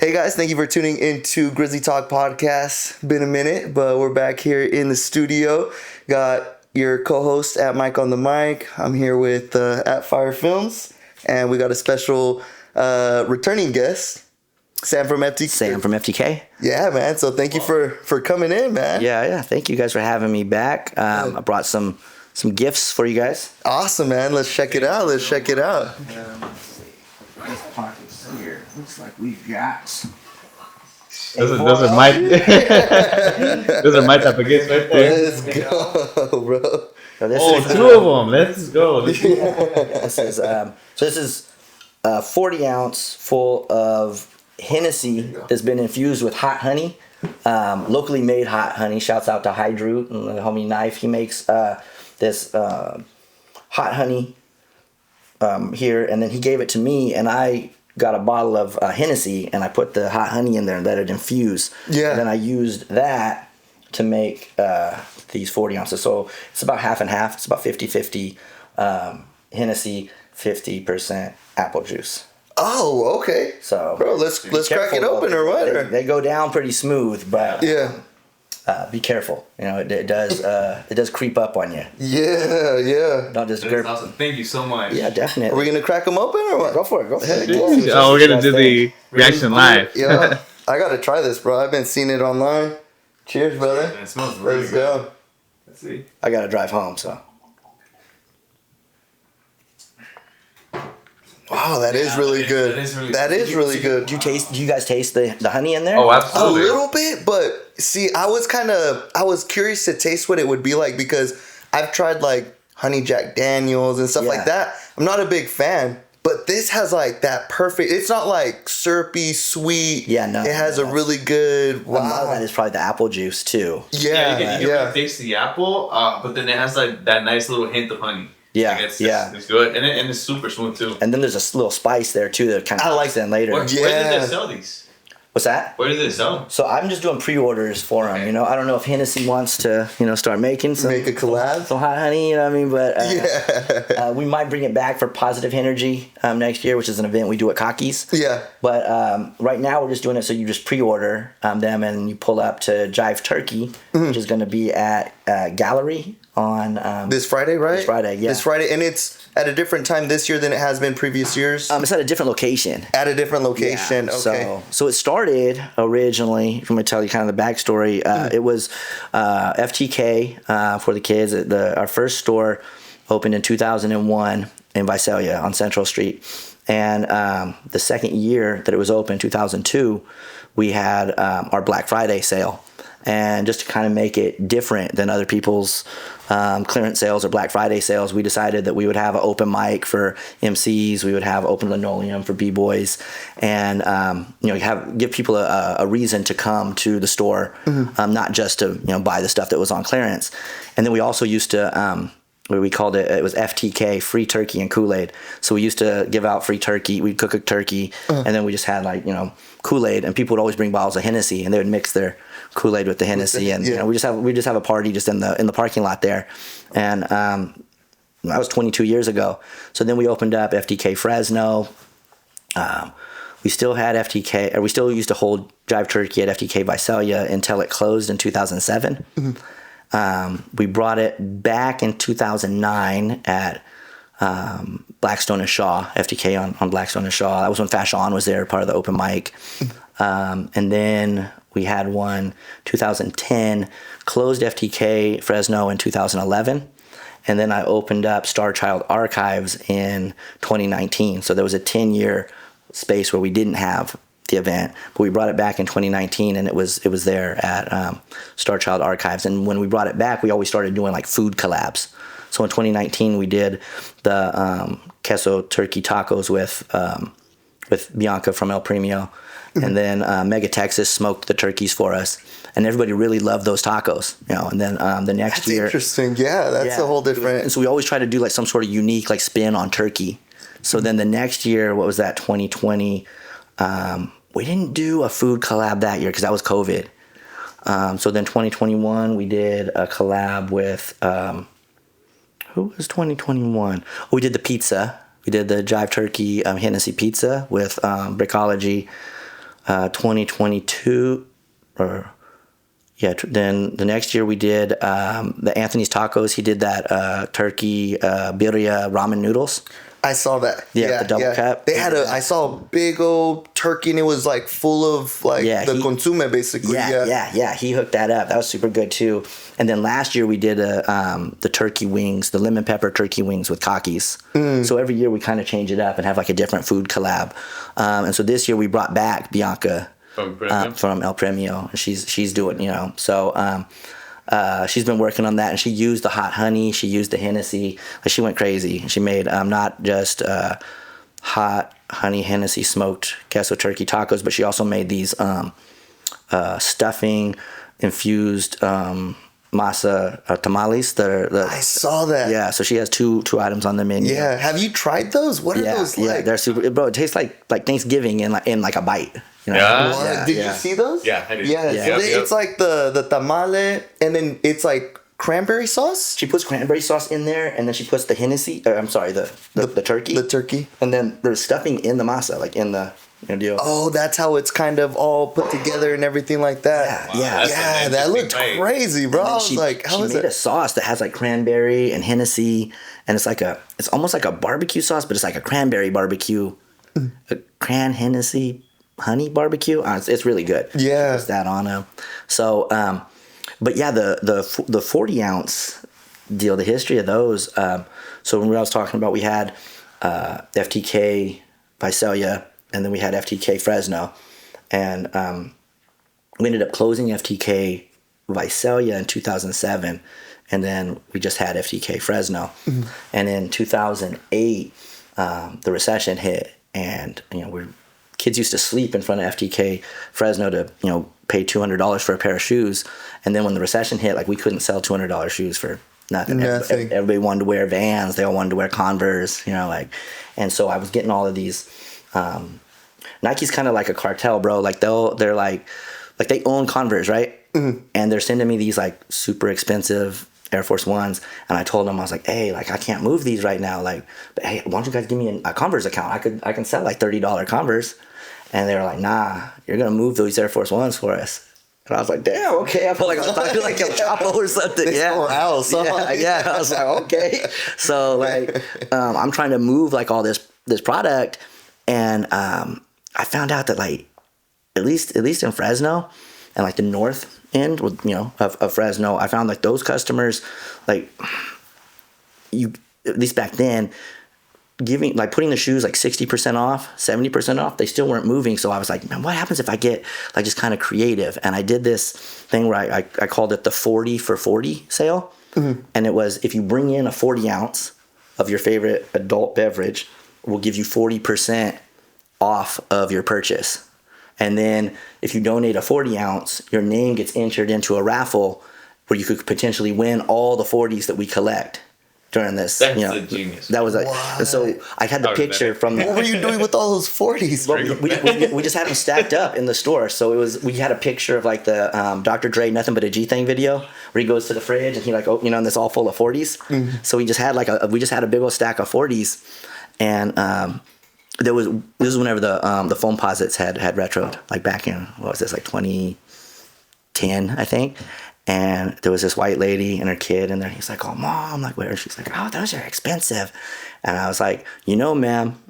Hey guys, thank you for tuning into Grizzly Talk Podcast. Been a minute, but we're back here in the studio. Got your co-host at Mike on the mic. I'm here with at Fire Films, and we got a special returning guest, Sam from FTK. Sam from FTK. Yeah, man. So thank you for coming in, man. Yeah. Thank you guys for having me back. I brought some gifts for you guys. Awesome, man. Let's check it out. Let's see. Nice pockets here. Looks like we got. Those are my type of gifts right there. Let's go, bro. So two of them. Let's go. This is 40 ounce full of Hennessy that's been infused with hot honey, locally made hot honey. Shouts out to Hydro and the homie Knife. He makes this hot honey here, and then he gave it to me, and I got a bottle of Hennessy, and I put the hot honey in there and let it infuse. Yeah. And then I used that to make these 40 ounces. So it's about half and half. It's about 50-50 Hennessy, 50% apple juice. Oh, okay. So, bro, let's crack it open or what? They go down pretty smooth, but yeah. Be careful. You know, it does creep up on you. Yeah. Don't just That's awesome. Thank you so much. Yeah, definitely. Are we gonna crack them open or what? Go for it. Oh, we're gonna do the reaction live. Yeah, I gotta try this, bro. I've been seeing it online. Cheers, brother. And it smells really Let's good. go. Let's see. I gotta drive home, so. Wow, that is really good. That is really good. Do you guys taste the honey in there? Oh, A absolutely. little bit, but see, I was curious to taste what it would be like because I've tried like honey Jack Daniels and stuff like that. I'm not a big fan, but this has like that perfect. It's not like syrupy, sweet. Yeah, no. It has a really good. A lot of that is probably the apple juice too. Yeah, you can really taste the apple, but then it has like that nice little hint of honey. Yeah, Like it's good, and it's super smooth too. And then there's a little spice there too that kind of kicks in later. Where do they sell these? What's that? Where do they sell them? So I'm just doing pre-orders for them. You know, I don't know if Hennessy wants to, start making some. Make a collab. Some hot honey, you know what I mean? But we might bring it back for Positive Energy next year, which is an event we do at Cocky's. Yeah. But right now we're just doing it so you just pre-order them and you pull up to Jive Turkey, which is going to be at Gallery on This Friday, right? This Friday, yeah. This Friday, and it's at a different time this year than it has been previous years. It's at a different location. At a different location. Yeah, Okay. So it started originally. I'm going to tell you kind of the backstory. It was FTK for the kids. Our first store opened in 2001 in Visalia on Central Street, and the second year that it was open, 2002, we had our Black Friday sale. And just to kind of make it different than other people's clearance sales or Black Friday sales, we decided that we would have an open mic for MCs. We would have open linoleum for B-boys, and give people a reason to come to the store, not just to buy the stuff that was on clearance. And then we also used to. We called it was FTK, free turkey and Kool-Aid. So we used to give out free turkey. We'd cook a turkey, and then we just had Kool-Aid, and people would always bring bottles of Hennessy, and they would mix their Kool-Aid with the Hennessy, and we just have a party just in the parking lot there, and that was 22 years ago. So then we opened up FTK Fresno. We still had FTK, or we still used to hold Jive Turkey at FTK Visalia until it closed in 2007. We brought it back in 2009 at Blackstone and Shaw, FTK on Blackstone and Shaw. That was when Fashion was there, part of the open mic. And then we had one 2010, closed FTK Fresno in 2011. And then I opened up Star Child Archives in 2019. So there was a 10-year space where we didn't have the event, but we brought it back in 2019, and it was there at Star Child Archives. And when we brought it back, we always started doing like food collabs. So in 2019, we did the queso turkey tacos with Bianca from El Premio, and then Mega Texas smoked the turkeys for us, and everybody really loved those tacos. And then the next year, Interesting. Yeah, that's a whole different. And so we always try to do like some sort of unique like spin on turkey. So then the next year, what was that? 2020. We didn't do a food collab that year because that was COVID. So then 2021, we did a collab with, who was 2021? Oh, we did the pizza. We did the Jive Turkey Hennessy pizza with Brickology, 2022 or then the next year we did the Anthony's Tacos. He did that turkey birria ramen noodles. I saw that. Yeah, the double cup. They had I saw a big old turkey and it was like full of like the consume basically. Yeah. He hooked that up. That was super good too. And then last year we did the turkey wings, the lemon pepper turkey wings with Kakis. So every year we kind of change it up and have like a different food collab. And so this year we brought back Bianca from El Premio. She's doing, so she's been working on that, and she used the hot honey, she used the Hennessy, like she went crazy. She made not just hot honey Hennessy smoked queso turkey tacos, but she also made these stuffing infused masa tamales. I saw that. Yeah, so she has two items on the menu. Yeah, have you tried those? What are those like? Yeah, they're super. Bro, it tastes like Thanksgiving in like a bite. Yeah. Did you see those? Yeah, I did. Yeah, so it's like the tamale, and then it's like cranberry sauce. She puts cranberry sauce in there, and then she puts the Hennessy. I'm sorry, the turkey. The turkey. And then there's stuffing in the masa, like in the deal. Oh, that's how it's kind of all put together and everything like that. Yeah, that looked crazy, bro. I was like, how is it? She made a sauce that has like cranberry and Hennessy, and it's almost like a barbecue sauce, but it's like a cranberry barbecue, a Hennessy honey barbecue. It's really good. Yeah, it's that on them. So, but yeah, the 40 ounce deal, the history of those. So when I was talking about, we had FTK Visalia, and then we had FTK Fresno, and we ended up closing FTK Visalia in 2007, and then we just had FTK Fresno. And in 2008, the recession hit, and kids used to sleep in front of FTK Fresno to pay $200 for a pair of shoes, and then when the recession hit, like we couldn't sell $200 shoes for nothing. Everybody wanted to wear Vans. They all wanted to wear Converse. And so I was getting all of these. Nike's kind of like a cartel, bro. Like they're like they own Converse, right? And they're sending me these like super expensive Air Force Ones, and I told them, I was like, hey, like I can't move these right now, like, but hey, why don't you guys give me a Converse account? I can sell like $30 Converse. And they were like, nah, you're gonna move those Air Force Ones for us. And I was like, damn, okay. I felt like I was talking like El Chapo or something. House, yeah. I was like, okay. So like, I'm trying to move like all this product, and I found out that like, at least in Fresno, and like the north end, of Fresno, I found like those customers, like at least back then, putting the shoes like 60% off, 70% off, they still weren't moving. So I was like, man, what happens if I get like just kind of creative? And I did this thing where I called it the 40 for 40 sale. And it was, if you bring in a 40 ounce of your favorite adult beverage, we'll give you 40% off of your purchase. And then if you donate a 40 ounce, your name gets entered into a raffle where you could potentially win all the 40s that we collect during this. That's a genius. That was and so I had the picture from What were you doing with all those 40s? Well, we just had them stacked up in the store. So we had a picture of like the Dr. Dre Nothing But a G Thing video where he goes to the fridge and he like, and it's all full of 40s. So we just had a big old stack of 40s, and this was whenever the foam posits had retroed, like back in, what was this, like 2010, I think. And there was this white lady and her kid, and then he's like, oh, Mom, like, where? She's like, oh, those are expensive. And I was like, ma'am,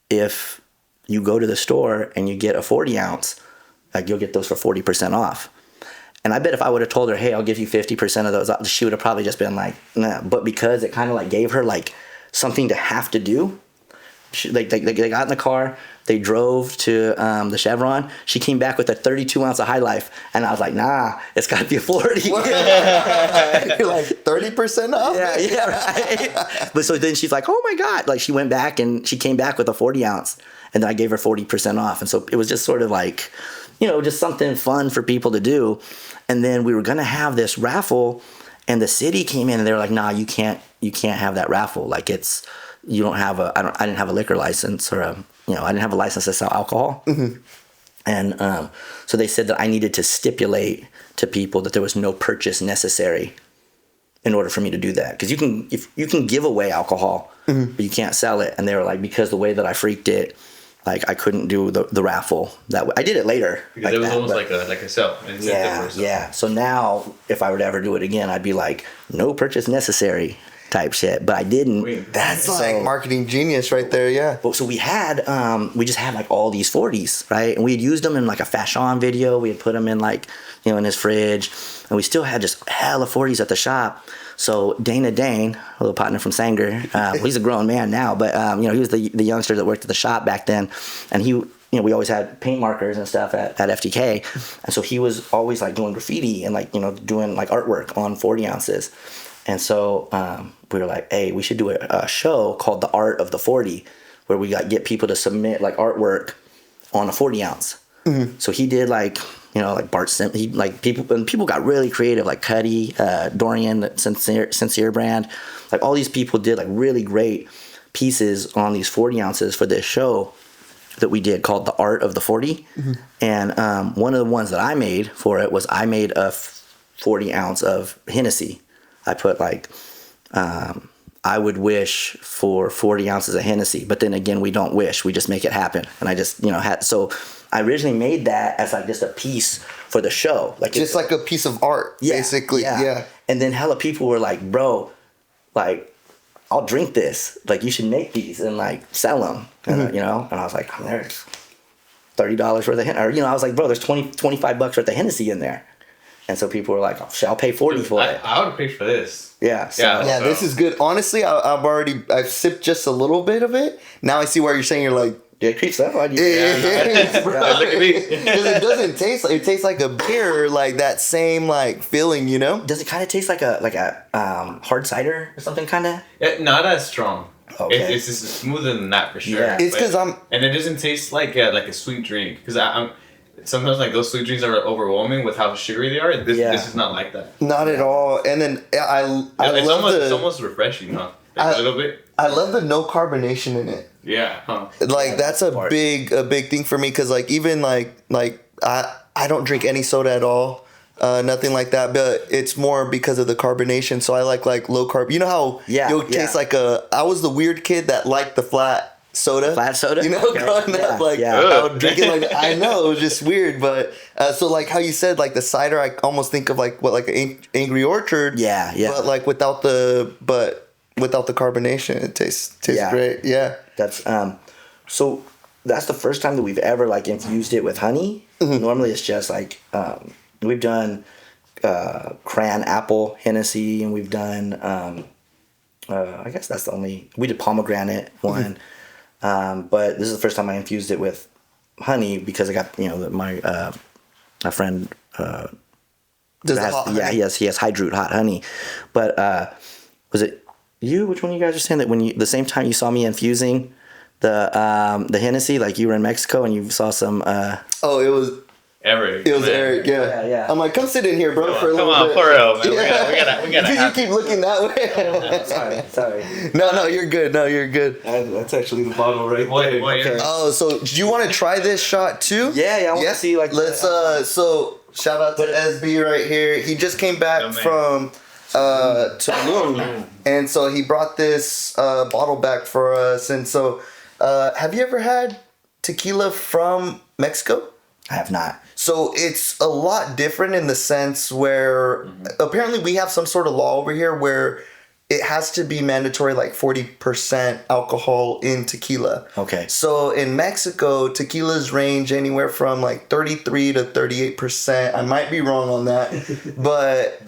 if you go to the store and you get a 40 ounce, like, you'll get those for 40% off. And I bet if I would have told her, hey, I'll give you 50% of those, she would have probably just been like, nah. But because it kind of like gave her like something to have to do, they got in the car, they drove to the Chevron. She came back with a 32 ounce of High Life, and I was like, nah, it's got to be a 40. You're like 30% off? Yeah, right. But so then she's like, oh my God. Like she went back and she came back with a 40 ounce, and then I gave her 40% off. And so it was just sort of like, just something fun for people to do. And then we were going to have this raffle, and the city came in and they were like, nah, you can't have that raffle. Like you don't have I didn't have a liquor license, or I didn't have a license to sell alcohol. And so they said that I needed to stipulate to people that there was no purchase necessary in order for me to do that. Because you can give away alcohol, but you can't sell it. And they were like, because the way that I freaked it, like I couldn't do the raffle that way. I did it later Because it was almost like a sell. yeah. So now, if I were to ever do it again, I'd be like, no purchase necessary type shit. But I didn't. That's like marketing genius right there. Yeah. But so we just had like all these 40s, right? And we had used them in like a fashion video. We had put them in like, in his fridge, and we still had just hella 40s at the shop. So Dane, a little partner from Sanger, he's a grown man now, but he was the youngster that worked at the shop back then, and he, we always had paint markers and stuff at FTK, and so he was always like doing graffiti and like doing like artwork on 40 ounces, and so we were like, hey, we should do a show called The Art of the 40, where we get people to submit like artwork on a 40 ounce. Mm-hmm. So he did like Bart Simpson. He like people got really creative, like Cuddy, Dorian, Sincere brand, like all these people did like really great pieces on these 40 ounces for this show that we did called The Art of the 40. Mm-hmm. And one of the ones that I made for it was I made a 40 ounce of Hennessy. I put like I would wish for 40 ounces of Hennessy, but then again, we don't wish, we just make it happen. And I just so I originally made that as like just a piece for the show, like just like a piece of art, basically. Yeah. And then hella people were like, bro, like I'll drink this, like you should make these and like sell them. And, and I was like, there's $30 worth of Hennessy, or I was like, bro, there's $25 worth of Hennessy in there. And so people were like, I'll pay 40 for it. I would pay for this. Yeah. So. This is good. Honestly, I've sipped just a little bit of it. Now I see why you're saying you're like, it creeps up on you. Look at me. Because it doesn't taste like, it tastes like a beer, like that same like feeling, Does it kind of taste like a hard cider or something kind of? Not as strong. Okay. It's just smoother than that for sure. Yeah. It's because and it doesn't taste like a sweet drink. Because I'm sometimes like those sweet drinks are overwhelming with how sugary they are. This is not like that. Not at all. And then it's almost refreshing, huh? A little bit. I love the no carbonation in it. Yeah. Huh. Like that's a big thing for me, because like even like I don't drink any soda at all. Nothing like that, but it's more because of the carbonation. So I like low carb. You know how you'll taste like I was the weird kid that liked the flat soda. Flat soda? Growing up, I would drink it like, I know, it was just weird, but so like how you said, like the cider, I almost think of like an Angry Orchard. Yeah. But like without the carbonation, it tastes great. Yeah. That's so that's the first time that we've ever like infused it with honey. Mm-hmm. Normally it's just like we've done cran apple Hennessy, and we've done I guess that's the only, we did pomegranate one. Mm-hmm. But this is the first time I infused it with honey, because I got my friend he has Hydroot hot honey. But was it you? Which one of you guys are saying that when the same time you saw me infusing the Hennessy, like you were in Mexico and you saw some it was Eric. It was Eric, yeah. I'm like, come sit in here, bro, for a little bit. Come on, for real, man. We gotta. You keep looking that way. Sorry. No, you're good. That's actually the bottle right there. Okay. Oh, so do you want to try this shot too? Yeah. I want to see like. Let's so shout out to SB right here. He just came back from Tulum, and so he brought this bottle back for us. And so, have you ever had tequila from Mexico? I have not. So it's a lot different in the sense where apparently we have some sort of law over here where it has to be mandatory, like 40% alcohol in tequila. Okay. So in Mexico, tequilas range anywhere from like 33 to 38%. I might be wrong on that, but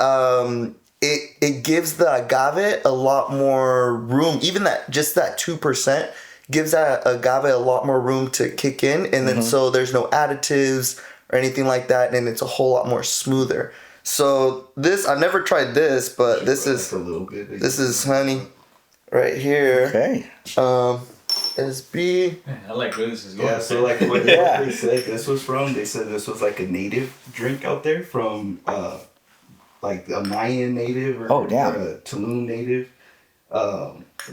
it gives the agave a lot more room. Even that 2% gives that agave a lot more room to kick in, and then so there's no additives or anything like that, and it's a whole lot more smoother. So this, I've never tried this, but this is honey right here. Okay. SB. I like where this is going. Yeah, so like what they said this was from, they said this was like a native drink out there from like a Mayan native or a Tulum native.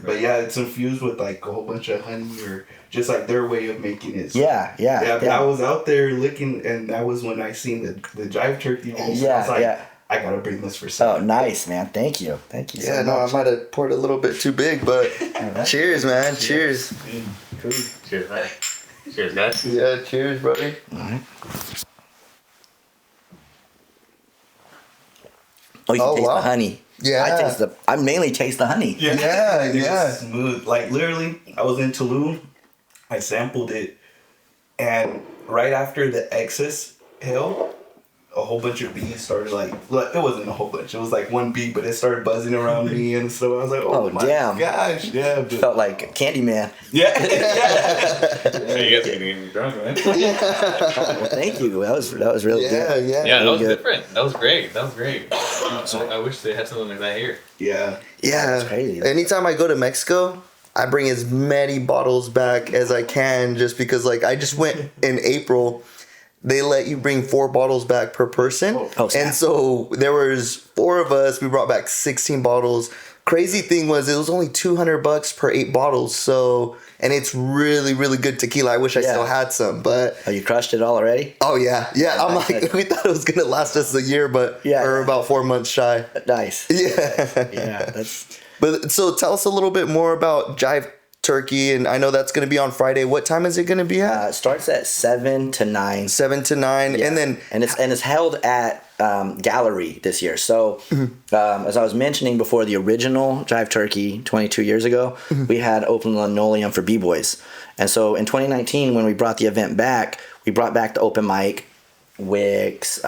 But yeah, it's infused with like a whole bunch of honey, or just like their way of making it. So, yeah. I was out there looking, and that was when I seen the Jive turkey. I was like, I gotta bring this for sale. Oh, nice, man. Thank you so much. I might have poured a little bit too big, but cheers, man. Cheers. Cheers. Cheers, guys. Yeah, cheers, buddy. All right. Oh, you taste the honey. Yeah. I mainly taste the honey. Yeah. It's smooth. Like literally, I was in Tulum. I sampled it, and right after the excess hill, a whole bunch of bees started it wasn't a whole bunch. It was like one bee, but it started buzzing around me and stuff. I was like, oh my damn. gosh, yeah. But, Felt like Candyman. yeah. Hey, you guys are getting me drunk, man. Well, thank you. That was really good. Yeah, that was good. different. That was great. I wish they had something like that here. Yeah. That's crazy. Anytime I go to Mexico, I bring as many bottles back as I can, just because like I just went in April. They let you bring 4 bottles back per person. And so there was 4 of us. We brought back 16 bottles. Crazy thing was it was only $200 per 8 bottles. So, and it's really, really good tequila. I wish I still had some, but. Oh, you crushed it all already? Oh yeah. I'm like, we thought it was going to last us a year, but we're about 4 months shy. Nice. Yeah. That's. But so tell us a little bit more about Jive Turkey, and I know that's going to be on Friday. What time is it going to be at? It starts at 7 to 9. 7 to 9, and then it's held at Gallery this year. So as I was mentioning before, the original Jive Turkey 22 years ago, we had open linoleum for b-boys, and so in 2019 when we brought the event back, we brought back the open mic, Wicks,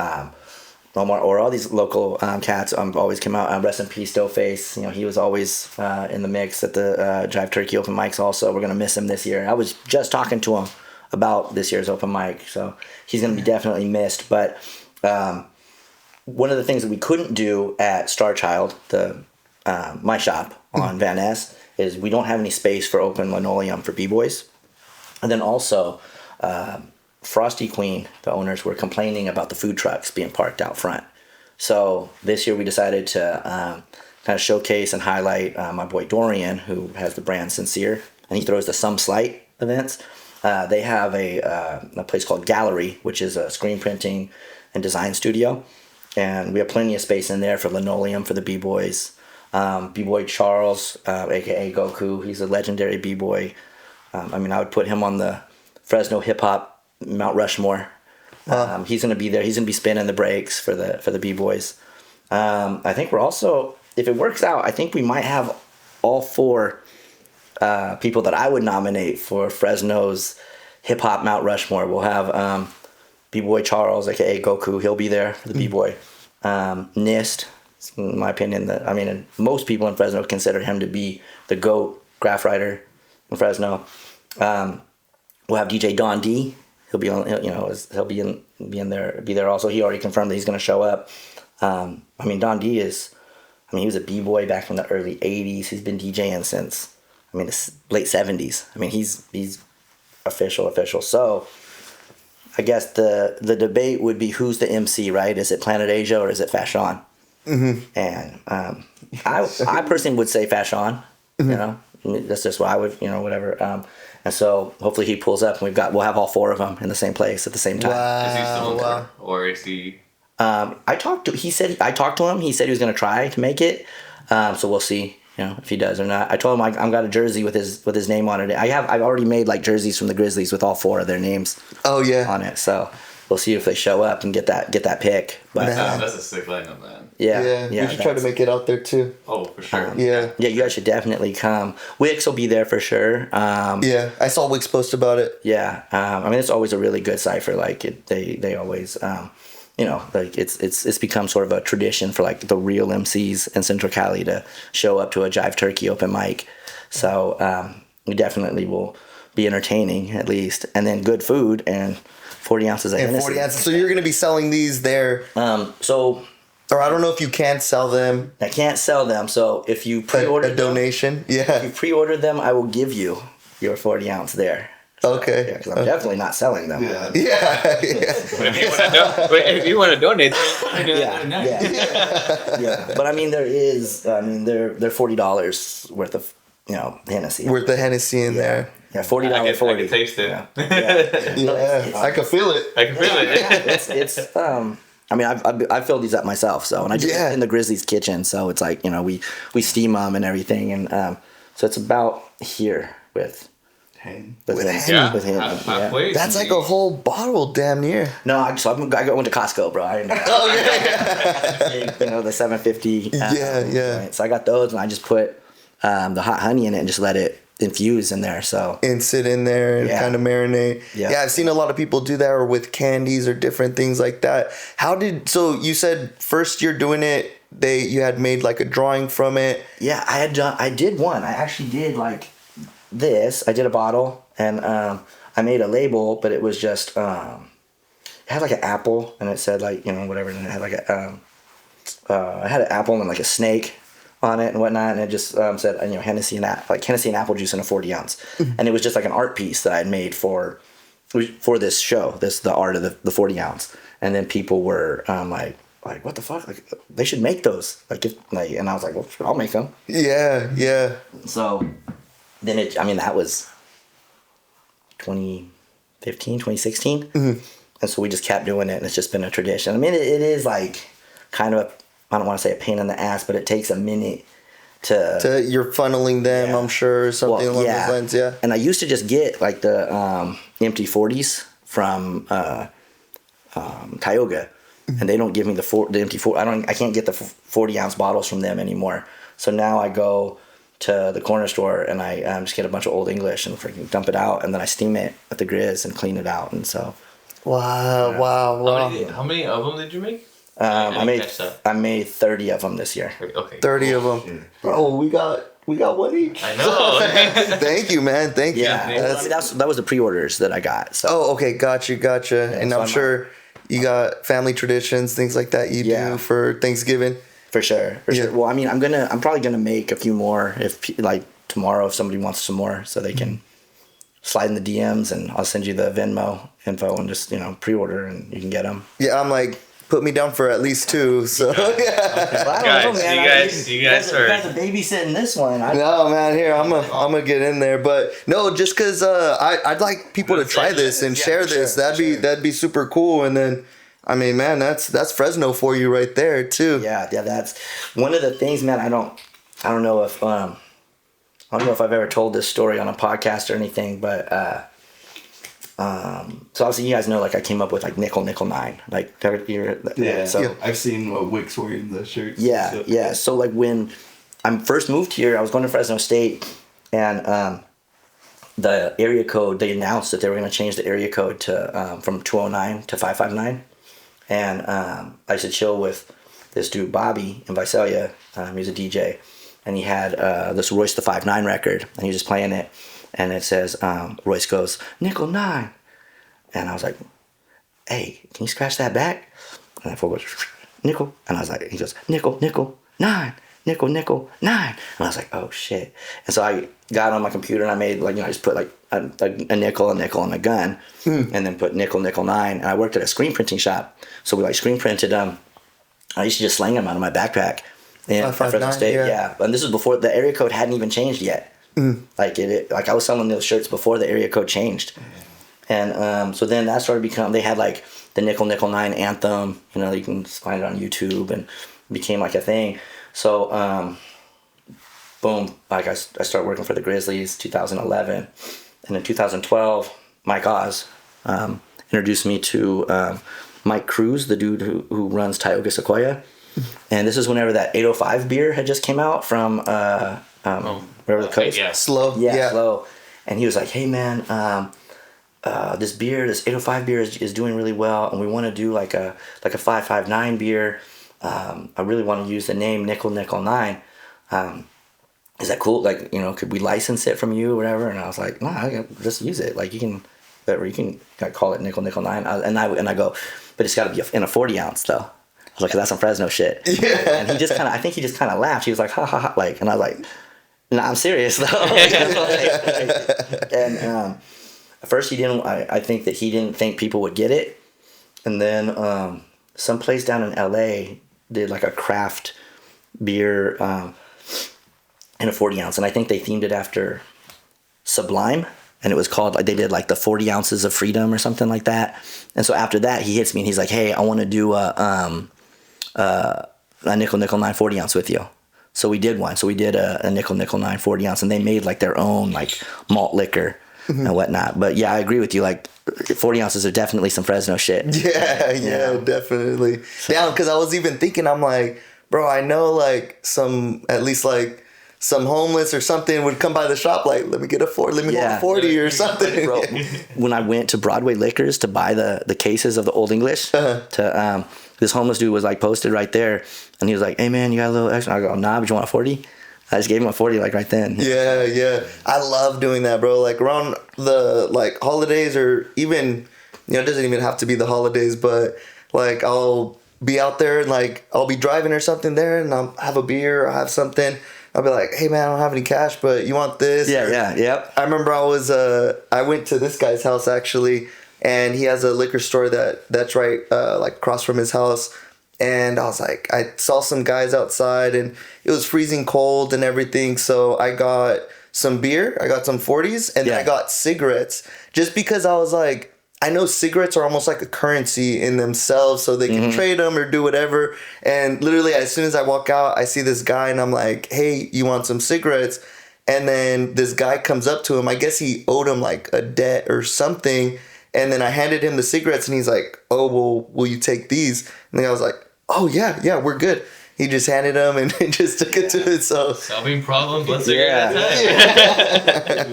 or all these local cats always came out. Rest in peace, Stillface. You know, he was always in the mix at the Jive Turkey open mics. Also, we're gonna miss him this year. I was just talking to him about this year's open mic, so he's gonna be definitely missed. But one of the things that we couldn't do at Star Child, my shop on Van Ness, is we don't have any space for open linoleum for b-boys, and then also. Frosty Queen, the owners, were complaining about the food trucks being parked out front. So this year we decided to kind of showcase and highlight my boy Dorian, who has the brand Sincere, and he throws the Some Slight events. They have a place called Gallery, which is a screen printing and design studio, and we have plenty of space in there for linoleum for the b-boys. B-boy Charles, aka Goku, he's a legendary b-boy. I would put him on the Fresno hip hop Mount Rushmore. He's gonna be there. He's gonna be spinning the breaks for the b-boys. I think we're also, if it works out, I think we might have all 4 people that I would nominate for Fresno's hip hop Mount Rushmore. We'll have b-boy Charles, aka Goku. He'll be there for the b-boy. Nist, in my opinion, and most people in Fresno consider him to be the GOAT graph writer in Fresno. We'll have DJ Don D. He'll be on, he'll be in there also. He already confirmed that he's going to show up. Don D he was a b-boy back in the early 80s. He's been DJing since, the late 70s. He's official. So I guess the debate would be who's the MC, right? Is it Planet Asia or is it Fashion? And I personally would say Fashion. That's just what I would, whatever. And so hopefully he pulls up and we'll have all 4 of them in the same place at the same time. Wow. Is he still on tour? Or is he? I talked to him. He said he was going to try to make it. So we'll see, if he does or not. I told him I've got a jersey with his name on it. I've already made like jerseys from the Grizzlies with all 4 of their names. On it. So we'll see if they show up and get that pick. But that's a sick lineup, man. Yeah. We should try to make it out there too. Oh, for sure. Yeah, you guys should definitely come. Wix will be there for sure. I saw Wix post about it. Yeah, it's always a really good cipher. Like they always, it's become sort of a tradition for like the real MCs in Central Cali to show up to a Jive Turkey open mic. So we definitely will be entertaining at least, and then good food and 40 ounces of Hennessy. 40 ounces. So you're going to be selling these there. Or I don't know if you can sell them. I can't sell them. So if you pre-order a donation, if you pre-order them, I will give you your 40 ounce there. So, okay. Yeah, because I'm definitely not selling them. Yeah. If you want to donate, Yeah. But there is. They're $40 worth of Hennessy. Worth the Hennessy in there. Yeah, $40. I can taste it. Yeah. I can feel it. It's I filled these up myself, so, and I just in the Grizzlies kitchen, so it's like, we steam them and everything, and so it's about here with Hen. with him. Yeah, With him. halfway. That's like a whole bottle, damn near. No, I went to Costco, bro. I didn't the 750. Yeah. Right? So I got those, and I just put the hot honey in it and just let it infuse in there. So And sit in there and kind of marinate. Yeah. I've seen a lot of people do that, or with candies or different things like that. So you said first year doing it, you had made like a drawing from it. Yeah, I did one. I actually did like this. I did a bottle, and I made a label, but it was just it had like an apple, and it said like whatever, and it had like I had an apple and like a snake on it and whatnot, and it just said Hennessy and apple juice in a 40 ounce, and it was just like an art piece that I had made for this show, the art of the 40 ounce, and then people were like what the fuck, like they should make those, and I was like, well, I'll make them. Yeah. So then that was 2015, 2016, and so we just kept doing it, and it's just been a tradition. I mean, it is like kind of I don't want to say a pain in the ass, but it takes a minute to you're funneling them, I'm sure, or something along those lines. Yeah. And I used to just get like the empty 40s from Tioga, and they don't give me the empty 40. I can't get the 40 ounce bottles from them anymore. So now I go to the corner store and I just get a bunch of Old English and freaking dump it out, and then I steam it at the Grizz and clean it out. And so Wow. How many of them did you make? I made 30 of them this year. Okay. 30 of them. Bro, we got one each. I know. Thank you, man. Thank you. Yeah, that was the pre-orders that I got. So. Oh, okay. Gotcha. Yeah, and I'm sure you got family traditions, things like that you do for Thanksgiving. For sure. Well, I mean, I'm probably gonna make a few more if like tomorrow if somebody wants some more, so they can slide in the DMs, and I'll send you the Venmo info and just pre-order and you can get them. Yeah, I'm like, put me down for at least 2. So yeah. Well, I don't know, man. You guys are babysitting this one. No, man. Here, I'm gonna get in there, but no, just because I'd like people to try this and share this. That'd be super cool. And then, I mean, man, that's Fresno for you right there too. Yeah. That's one of the things, man. I don't know if I've ever told this story on a podcast or anything, but. So obviously you guys know, like I came up with like nickel 9, like So I've seen Wicks wearing the shirts. Yeah. So like when I first moved here, I was going to Fresno State, and the area code, they announced that they were going to change the area code to from 209 to 559, and I used to chill with this dude Bobby in Visalia. He was a DJ, and he had this Royce the 5.9 record, and he was just playing it. And it says, Royce goes, nickel 9. And I was like, hey, can you scratch that back? And that fool goes, nickel. And I was like, he goes, nickel 9, nickel 9. And I was like, oh shit. And so I got on my computer and I made I just put like a nickel, and a gun, and then put nickel 9. And I worked at a screen printing shop. So we screen printed them. I used to just sling them out of my backpack. In Fresno State, yeah. And this was before the area code hadn't even changed yet. Like I was selling those shirts before the area code changed, and so then that started become. They had like the nickel 9 anthem. You can find it on YouTube, and it became like a thing. So boom, like I started working for the Grizzlies 2011, and in 2012, Mike Oz introduced me to Mike Cruz, the dude who runs Tioga Sequoia, and this is whenever that 805 beer had just came out from. Wherever the coast. Yeah. Slow. Slow. And he was like, hey man, this 805 beer is doing really well, and we want to do like a 559 beer. I really want to use the name nickel 9. Is that cool? Like, could we license it from you or whatever? And I was like, nah, just use it. Like you can call it nickel 9. And I go, but it's got to be in a 40 ounce though. I was like, 'cause that's some Fresno shit. Yeah. And he just I think he just kind of laughed. He was like, ha ha ha, like, and I was like, nah, I'm serious though. And at first he didn't. I think that he didn't think people would get it, and then some place down in LA did like a craft beer in a 40 ounce, and I think they themed it after Sublime, and it was called like they did like the 40 ounces of freedom or something like that. And so after that, he hits me and he's like, hey, I want to do a nickel 9 40 ounce with you. So we did one. So we did a nickel 9 40 ounce, and they made like their own like malt liquor. and whatnot. But yeah, I agree with you. Like 40 ounces are definitely some Fresno shit. Yeah, definitely. Down, because I was even thinking, I'm like, bro, I know like at least like some homeless or something would come by the shop like, let me get a 40, let me hold a 40 or something. Bro, when I went to Broadway Liquors to buy the cases of the Old English, to this homeless dude was like posted right there, and he was like, hey man, you got a little extra? I go, nah, but you want a 40? I just gave him a 40 like right then. Yeah. I love doing that, bro. Like around the like holidays, or even, it doesn't even have to be the holidays, but like I'll be out there and like I'll be driving or something there, and I'll have a beer or have something. I'll be like, hey man, I don't have any cash, but you want this? Yep. I remember I went to this guy's house actually, and he has a liquor store that's right like across from his house. And I was like, I saw some guys outside, and it was freezing cold and everything. So I got some beer, I got some 40s, and then I got cigarettes. Just because I was like, I know cigarettes are almost like a currency in themselves, so they can trade them or do whatever. And literally, as soon as I walk out, I see this guy, and I'm like, hey, you want some cigarettes? And then this guy comes up to him. I guess he owed him like a debt or something. And then I handed him the cigarettes, and he's like, oh, well, will you take these? And then I was like, oh, yeah, we're good. He just handed them and just took it to it. So solving problems, let's figure it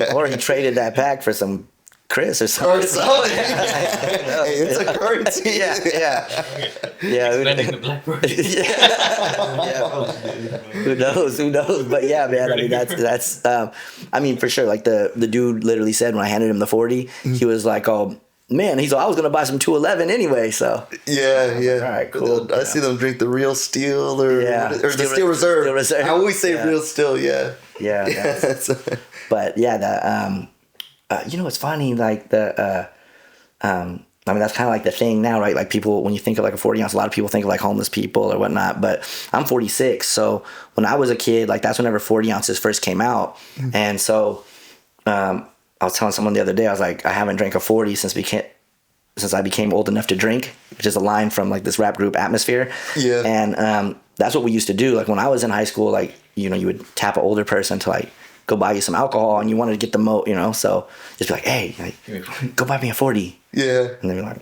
out. Or he traded that pack for some Chris or something. Hey, it's a currency. Yeah. Spending the black bird. Who knows? But yeah, man. I mean, that's. I mean, for sure. Like the dude literally said when I handed him the 40, he was like, "Oh man," he's like, "I was gonna buy some 211 anyway." So yeah. All right, cool. I see them drink the Real Steel or the Steel Reserve. Steel Reserve. I always say Real Steel. Yeah. But yeah, you know, it's funny, like I mean, that's kind of like the thing now, right? Like people, when you think of like a 40 ounce, a lot of people think of like homeless people or whatnot, but I'm 46. So when I was a kid, like that's whenever 40 ounces first came out. And so, I was telling someone the other day, I was like, I haven't drank a 40 since I became old enough to drink, which is a line from like this rap group Atmosphere. Yeah. And, that's what we used to do. Like when I was in high school, like, you know, you would tap an older person to like go buy you some alcohol, and you wanted to get the you know, so just be like, hey, like, go buy me a 40. Yeah. And they're like,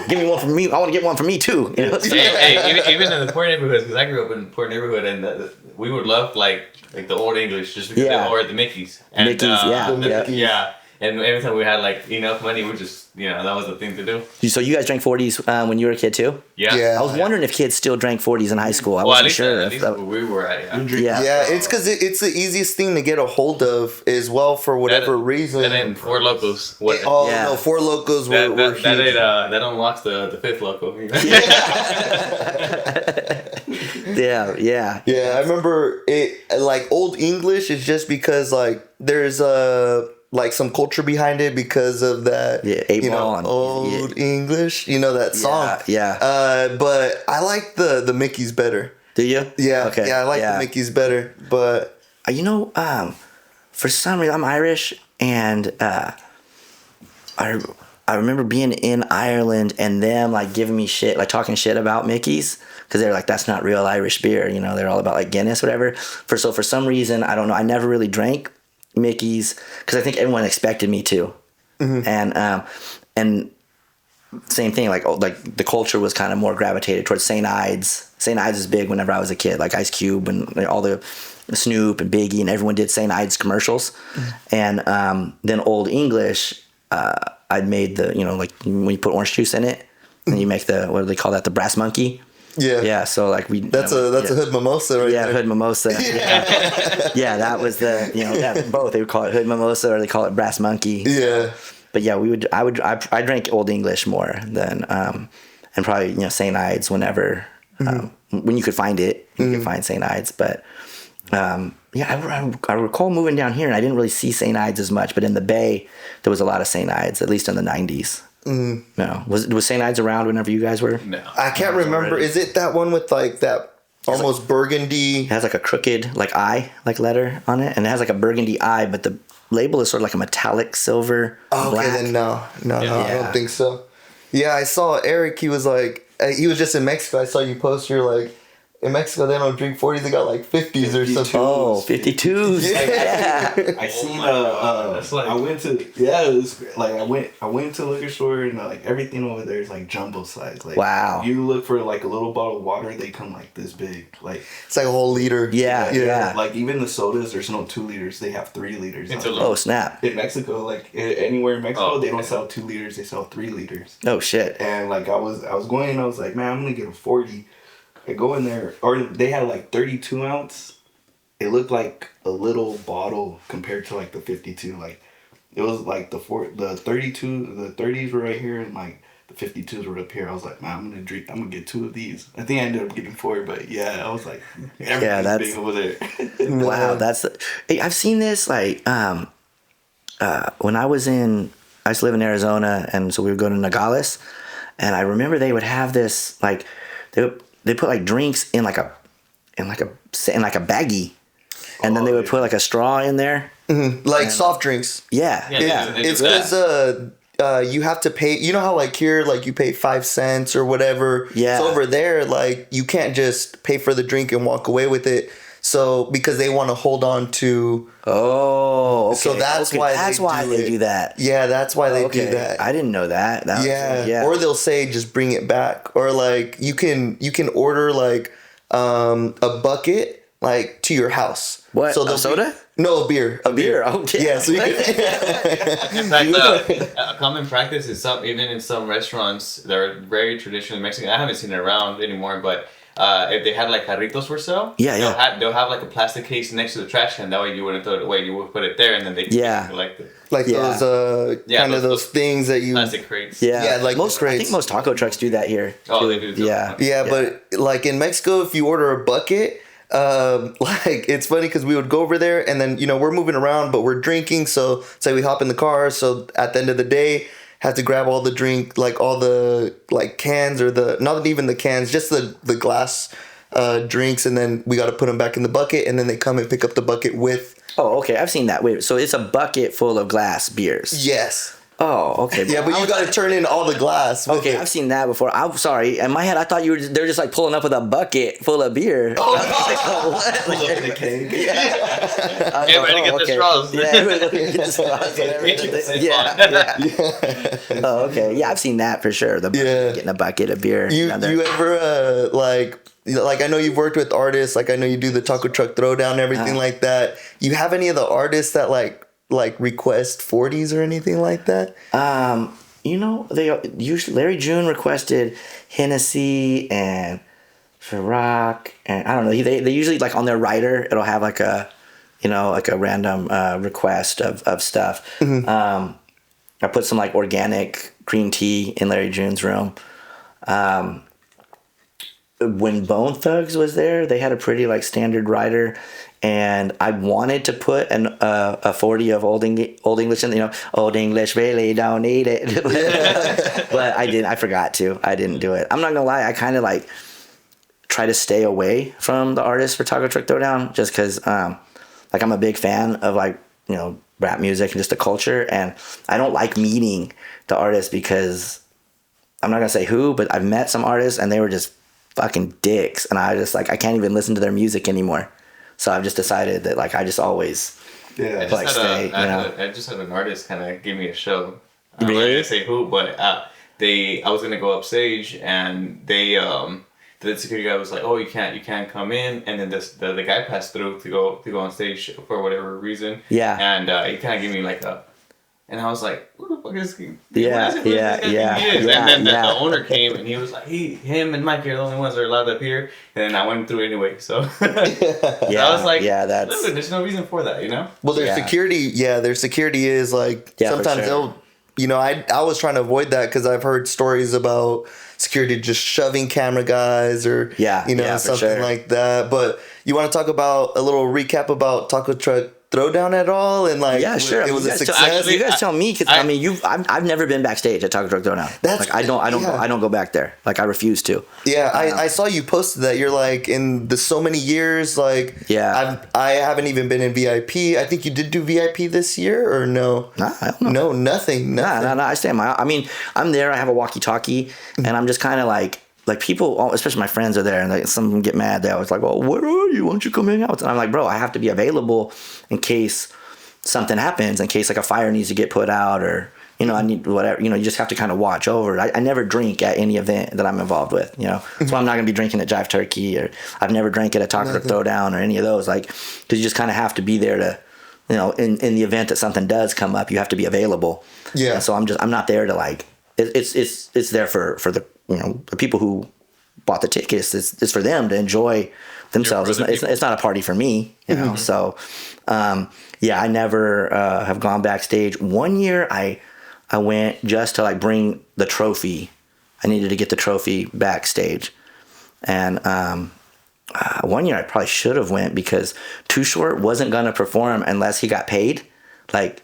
give me one for me. I want to get one for me too. You know? Even in the poor neighborhoods, because I grew up in a poor neighborhood, and we would love like the Old English just because or the Mickeys. And, Mickeys, And every time we had like enough money, we just, that was the thing to do. So you guys drank 40s when you were a kid too? Yeah. I was wondering if kids still drank 40s in high school. I wasn't sure. At least where we were at, Yeah, it's because it's the easiest thing to get a hold of as well for whatever reason. And then Four Locos. No, Four Locos were huge. That unlocks the fifth loco. Yeah, I remember it. Like Old English is just because like there's like some culture behind it because of that. Old English. You know that song. Yeah. But I like the Mickeys better. Do you? Yeah. Okay. Yeah, I like the Mickeys better. But for some reason I'm Irish, and I remember being in Ireland and them like giving me shit, like talking shit about Mickey's, because they're like, that's not real Irish beer, you know, they're all about like Guinness, whatever. For some reason, I don't know, I never really drank Mickey's because I think everyone expected me to. And same thing, like the culture was kind of more gravitated towards St. Ides. St. Ides was big whenever I was a kid, like Ice Cube and all the Snoop and Biggie, and everyone did St. Ides commercials. And then Old English, I'd made the, like when you put orange juice in it, and you make what do they call that? The brass monkey. Yeah. So like that's a hood mimosa, right? Yeah, hood mimosa. Yeah, that was both. They would call it hood mimosa, or they call it brass monkey. Yeah. But yeah, I drank Old English more than and probably St. Ides whenever when you could find it, you could find St. Ides. But I recall moving down here, and I didn't really see St. Ides as much. But in the Bay, there was a lot of St. Ides, at least in the 90s. No, was St. Ides around whenever you guys were? No, I can't remember. Already. Is it that one with like that almost burgundy? It has like a crooked like eye like letter on it, and it has like a burgundy eye, but the label is sort of like a metallic silver. Oh, okay, then no, I don't think so. Yeah, I saw Eric. He was like, he was just in Mexico. I saw you post. You're like, in Mexico they don't drink 40s. They got like 50s or something. Oh, 52s. Yeah. I seen that's like, I went to it was like I went to a liquor store and like everything over there is like jumbo size. Like Wow. you look for like a little bottle of water, they come like this big. Like It's like a whole liter. Yeah. Like even the sodas, there's no 2 liters. They have 3 liters. Oh snap. In Mexico, like anywhere in Mexico, they don't sell 2 liters. They sell 3 liters. Oh shit. And like I was going and I was like, man, I'm gonna get a 40. I go in there, or they had like 32 ounce. It looked like a little bottle compared to like the 52. Like it was like the 32, the 30s were right here, and like the 52s were up here. I was like, man, I'm gonna get 2 of these. I think I ended up getting 4, but yeah, I was like, that's big over there. Wow, hey, I've seen this like when I used to live in Arizona, and so we would go to Nogales, and I remember they would have this like they put like drinks in like a baggie, and then they would put like a straw in there, like soft drinks. Yeah. It's because you have to pay. You know how like here, like you pay 5 cents or whatever. Yeah. So over there, like you can't just pay for the drink and walk away with it. So because they want to hold on to. Oh, okay. So that's why they do that. Yeah, that's why they do that. I didn't know that. Yeah. Or they'll say just bring it back, or like you can order like a bucket like to your house. What? So a soda? No, a beer. A beer. Okay. Yeah. So you can, in fact, a common practice is even in some restaurants that are very traditional Mexican. I haven't seen it around anymore, but if they had like carritos for sale, they'll have like a plastic case next to the trash can. That way you wouldn't throw it away. You would put it there, and then they can collect it. Like those those things that you plastic crates. Yeah, like most crates. I think most taco trucks do that here. Oh, they do. Yeah, but like in Mexico, if you order a bucket, like it's funny because we would go over there and then we're moving around, but we're drinking. So say we hop in the car. So at the end of the day, have to grab all the drink, like all the like cans or not even the cans, just the glass drinks, and then we got to put them back in the bucket, and then they come and pick up the bucket with. Oh, okay. I've seen that. Wait, so it's a bucket full of glass beers. Yes. Oh, okay. Yeah, but you got to turn in all the glass. Okay, I've seen that before. I'm sorry. In my head, I thought they're just like pulling up with a bucket full of beer. Oh, Pull up in a keg. Everybody get the straws. Yeah, everybody get the straws and everything. Yeah. Oh, okay. Yeah, I've seen that for sure. Getting a bucket of beer. You ever like I know you've worked with artists, like I know you do the Taco Truck Throwdown and everything like that. You have any of the artists that like request 40s or anything like that? They usually Larry June requested Hennessy and Ciroc, and I don't know. They usually like on their rider it'll have like a random request of stuff. Mm-hmm. I put some like organic green tea in Larry June's room. When Bone Thugs was there, they had a pretty like standard rider, and I wanted to put a 40 of Old English in, Old English really don't need it, but I didn't. I forgot to. I didn't do it. I'm not gonna lie. I kind of like try to stay away from the artists for Taco Truck Throwdown just because like I'm a big fan of like rap music and just the culture, and I don't like meeting the artists because I'm not gonna say who, but I've met some artists and they were just fucking dicks, and I just like I can't even listen to their music anymore. So I've just decided that like I just always I just had an artist kind of give me a show. I'm not gonna say who, but I was gonna go upstage, and the security guy was like, "Oh, you can't come in," and then the guy passed through to go on stage for whatever reason. Yeah, and he kind of gave me like a. And I was like, "Who the fuck is this?" Yeah. And then the owner came, and he was like, him and Mike are the only ones that are allowed up here. And then I went through anyway. So I was like, listen, there's no reason for that, Well, their security is like sometimes they'll, I was trying to avoid that because I've heard stories about security just shoving camera guys or something like that. But you want to talk about a little recap about Taco Truck Throwdown at all, and like it was a success. You guys tell me, because I've never been backstage at Taco Truck Throwdown. That's like I don't go back there. Like I refuse to. Yeah, I saw you posted that. You're like in the so many years. Like I haven't even been in VIP. I think you did do VIP this year or no? Nah, I don't know. No, nothing. Nah. I stay in my. I mean, I'm there. I have a walkie-talkie, and I'm just kind of like like people, especially my friends are there, and like some of them get mad. They always like, "Oh, where are you? Why don't you come hang out?" And I'm like, "Bro, I have to be available in case something happens, in case like a fire needs to get put out, or I need whatever. You just have to kind of watch over it. I never drink at any event that I'm involved with. So I'm not gonna be drinking at Jive Turkey, or I've never drank at a Taco Truck Throwdown or any of those. Like, because you just kind of have to be there to, in the event that something does come up, you have to be available. Yeah. And so I'm not there to like. It's there for the the people who bought the tickets. It's for them to enjoy themselves. It's not a party for me, So, I never have gone backstage. One year I went just to like bring the trophy. I needed to get the trophy backstage, and one year I probably should have went because Too Short wasn't gonna perform unless he got paid, like.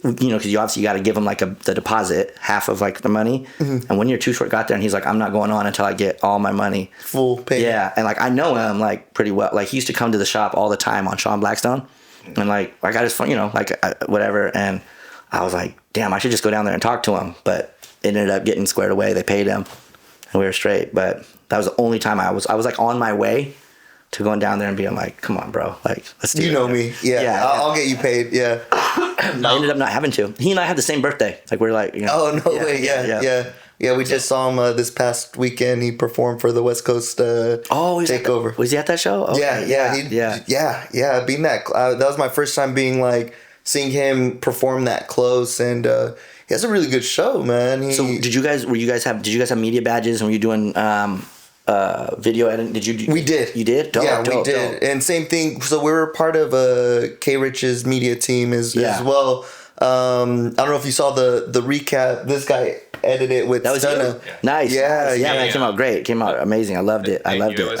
Because you obviously got to give him like the deposit, half of like the money. And one year Too Short got there and he's like, I'm not going on until I get all my money. Full pay. Yeah. And like, I know him like pretty well. Like he used to come to the shop all the time on Sean Blackstone. And like, I got his phone, whatever. And I was like, damn, I should just go down there and talk to him. But it ended up getting squared away. They paid him and we were straight. But that was the only time I was like on my way to going down there and being like, come on, bro. Like, let's do it. You know me. Yeah. I'll get you paid. Yeah. I ended up not having to. He and I had the same birthday. Like we're like, Oh no way! Yeah. We just saw him this past weekend. He performed for the West Coast takeover. Was he at that show? Okay. Yeah. Being that that was my first time being seeing him perform that close, and he has a really good show, man. So did you guys have media badges, and were you doing video editing? Did you? We did. You did? Dope, yeah, dope, we did. Dope. And same thing. So we were part of K Rich's media team as well. I don't know if you saw the recap. This guy edited it with Stunna. Yeah. Nice. Yeah. It came out great. It came out amazing. I loved it. I loved it.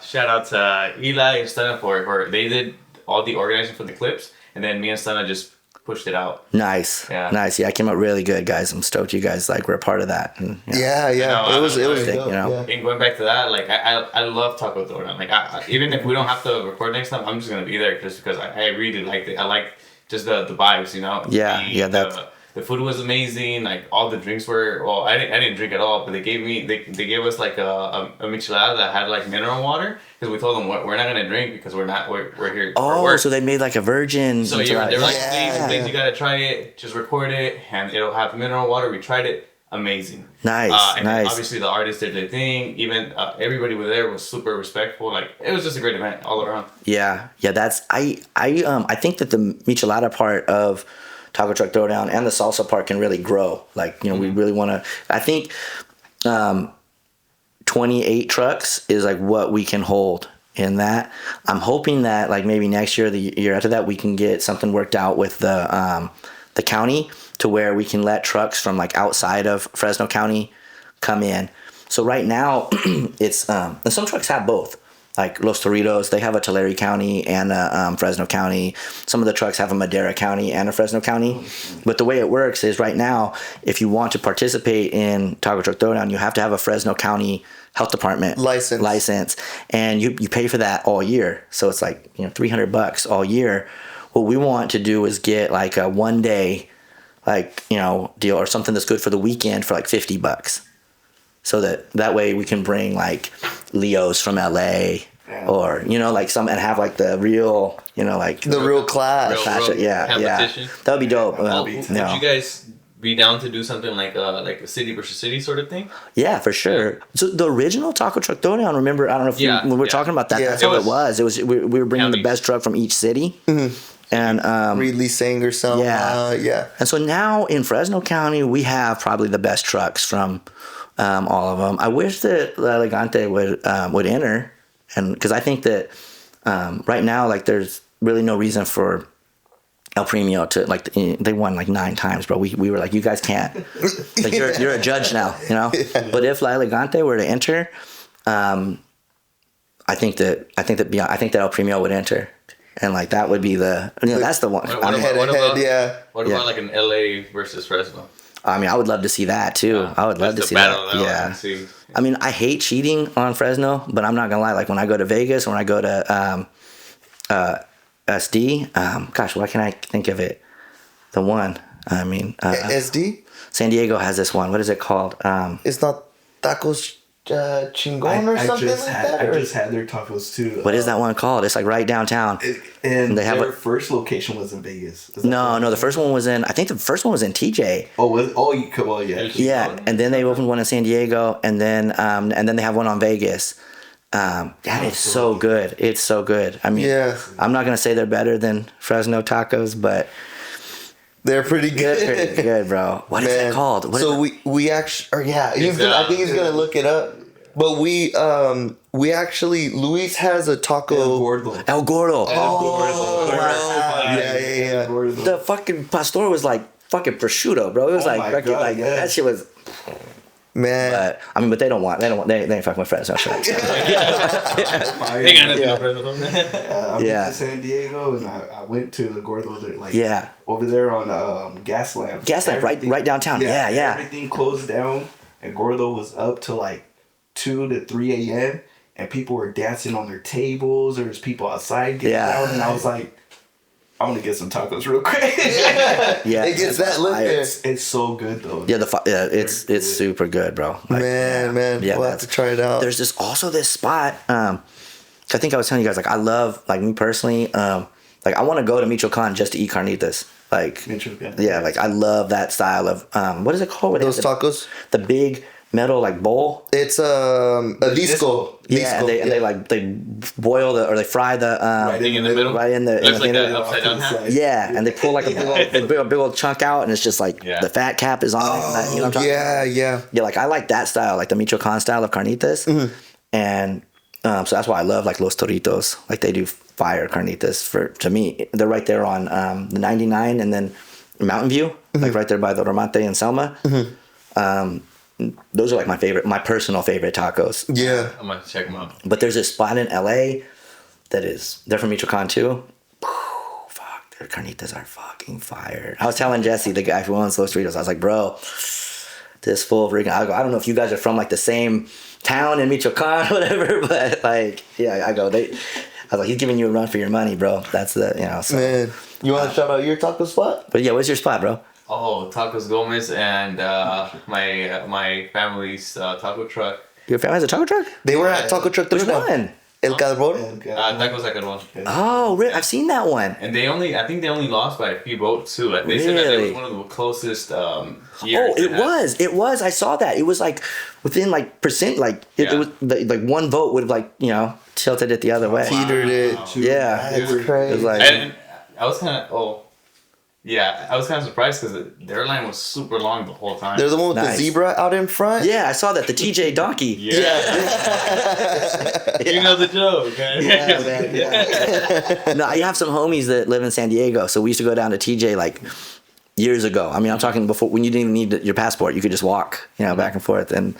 Shout out to Eli and Stunna for they did all the organizing for the clips, and then me and Stunna just pushed it out. Nice. Yeah, it came out really good, guys. I'm stoked you guys were a part of that. And, it was dope, And going back to that, I love Taco Throwdown. Even if we don't have to record next time, I'm just gonna be there just because I really liked it. I like just the vibes, the food was amazing. Like all the drinks were. Well, I didn't drink at all, but they gave us like a michelada that had like mineral water, because we told them we're not gonna drink because we're here. Oh, for work. So they made like a virgin. So they were like, please, you gotta try it. Just record it, and it'll have mineral water. We tried it. Amazing. Nice. And obviously the artists did their thing. Even everybody there was super respectful. Like it was just a great event all around. Yeah. That's I think that the michelada part of Taco Truck Throwdown and the salsa part can really grow. Like, we really want to. I think 28 trucks is like what we can hold in that. I'm hoping that like maybe next year, the year after that, we can get something worked out with the county to where we can let trucks from like outside of Fresno County come in. So right now, it's and some trucks have both. Like Los Torritos, they have a Tulare County and a Fresno County. Some of the trucks have a Madera County and a Fresno County. But the way it works is right now, if you want to participate in Taco Truck Throwdown, you have to have a Fresno County Health Department license, and you pay for that all year. So it's like $300 all year. What we want to do is get like a 1 day, deal, or something that's good for the weekend for like $50. So that way we can bring like Leo's from LA or, like some, and have like the real, the real class. That would be dope. Would you guys be down to do something like a city versus city sort of thing? Yeah, for sure. Yeah. So the original Taco Truck Throwdown, remember, I don't know if when we were talking about that, that's what it was. It was, we were bringing the best truck from each city. Mm-hmm. And releasing or something. Yeah. And so now in Fresno County, we have probably the best trucks from all of them. I wish that La Elegante would enter, and because I think that right now, like, there's really no reason for El Premio to, like, they won like 9 times, bro. We were like, you guys can't. Like, you're a judge now, Yeah. But if La Elegante were to enter, I think that El Premio would enter. And like that would be that's the one. What about like an LA versus Fresno? I mean, I would love to see that too. I would love to see that. Yeah. I mean, I hate cheating on Fresno, but I'm not gonna lie. Like when I go to Vegas, when I go to SD, why can't I think of it? The one. I mean, SD. San Diego has this one. What is it called? It's not Tacos Chingon or something like that? I just had their tacos too. What is that one called? It's like right downtown. And they have their first location was in Vegas. No, the first one was in. I think the first one was in TJ. Yeah. Yeah, and then they opened one in San Diego, and then they have one on Vegas. It's so good. It's so good. I mean, I'm not gonna say they're better than Fresno tacos, but they're pretty good. They're pretty good, bro. What is it called? We actually, I think he's gonna look it up. But we actually, Luis has a taco. El Gordo. Oh, yeah. The fucking pastor was like fucking prosciutto, bro. It was that shit was. Man, but they ain't fucking with Fresno. I went to San Diego and I went to the Gordo over there on Gaslamp. Gaslamp, right downtown. Yeah. Everything closed down and Gordo was up to like 2 to 3 a.m. and people were dancing on their tables. There was people outside getting out, and I was like, I'm gonna get some tacos real quick. It gets that lit there. It's so good though. It's super good, bro. Man, we'll have to try it out. There's also this spot. I think I was telling you guys, like, I love, like, me personally, like, I want to go to Michoacan just to eat carnitas. Like, like, I love that style of what is it called? Those tacos, the big metal like bowl. It's a disco. Yeah, and they boil they fry the right in the middle. Right in the. Looks like an upside down hat. Yeah, and they pull like a big old chunk out, and it's just like the fat cap is on it. You know what I'm talking about? Yeah. Like, I like that style, like the Michoacan style of carnitas, and so that's why I love like Los Toritos. Like, they do fire carnitas to me. They're right there on the 99 and then Mountain View, like right there by the Romante and Selma. Those are like my personal favorite tacos. Yeah. I'm gonna check them out. But there's a spot in LA they're from Michoacan too. Fuck, their carnitas are fucking fire. I was telling Jesse, the guy who owns Los Doritos, I was like, bro, this full freaking, I don't know if you guys are from like the same town in Michoacan or whatever, but like, I was like, he's giving you a run for your money, bro. That's the, so. Man, you want to shout out your taco spot? But where's your spot, bro? Oh, Tacos Gomez and my family's taco truck. Your family has a taco truck? They were at Taco Truck Throwdown. Which one? El Carbón? Tacos Acadón. Oh, really? I've seen that one. And I think they only lost by a few votes too. Like, they said that it was one of the closest years. It was. I saw that. It was like within like percent. Like it was like one vote would have like tilted it the other way. Teetered it. Yeah, that's crazy. It was like, and I was kind of I was kind of surprised because their line was super long the whole time. They're the one with the zebra out in front? Yeah, I saw that. The TJ donkey. Yeah. You know the joke, man. Yeah. No, I have some homies that live in San Diego, so we used to go down to TJ like years ago. I mean, I'm talking before, when you didn't even need your passport. You could just walk, back and forth. And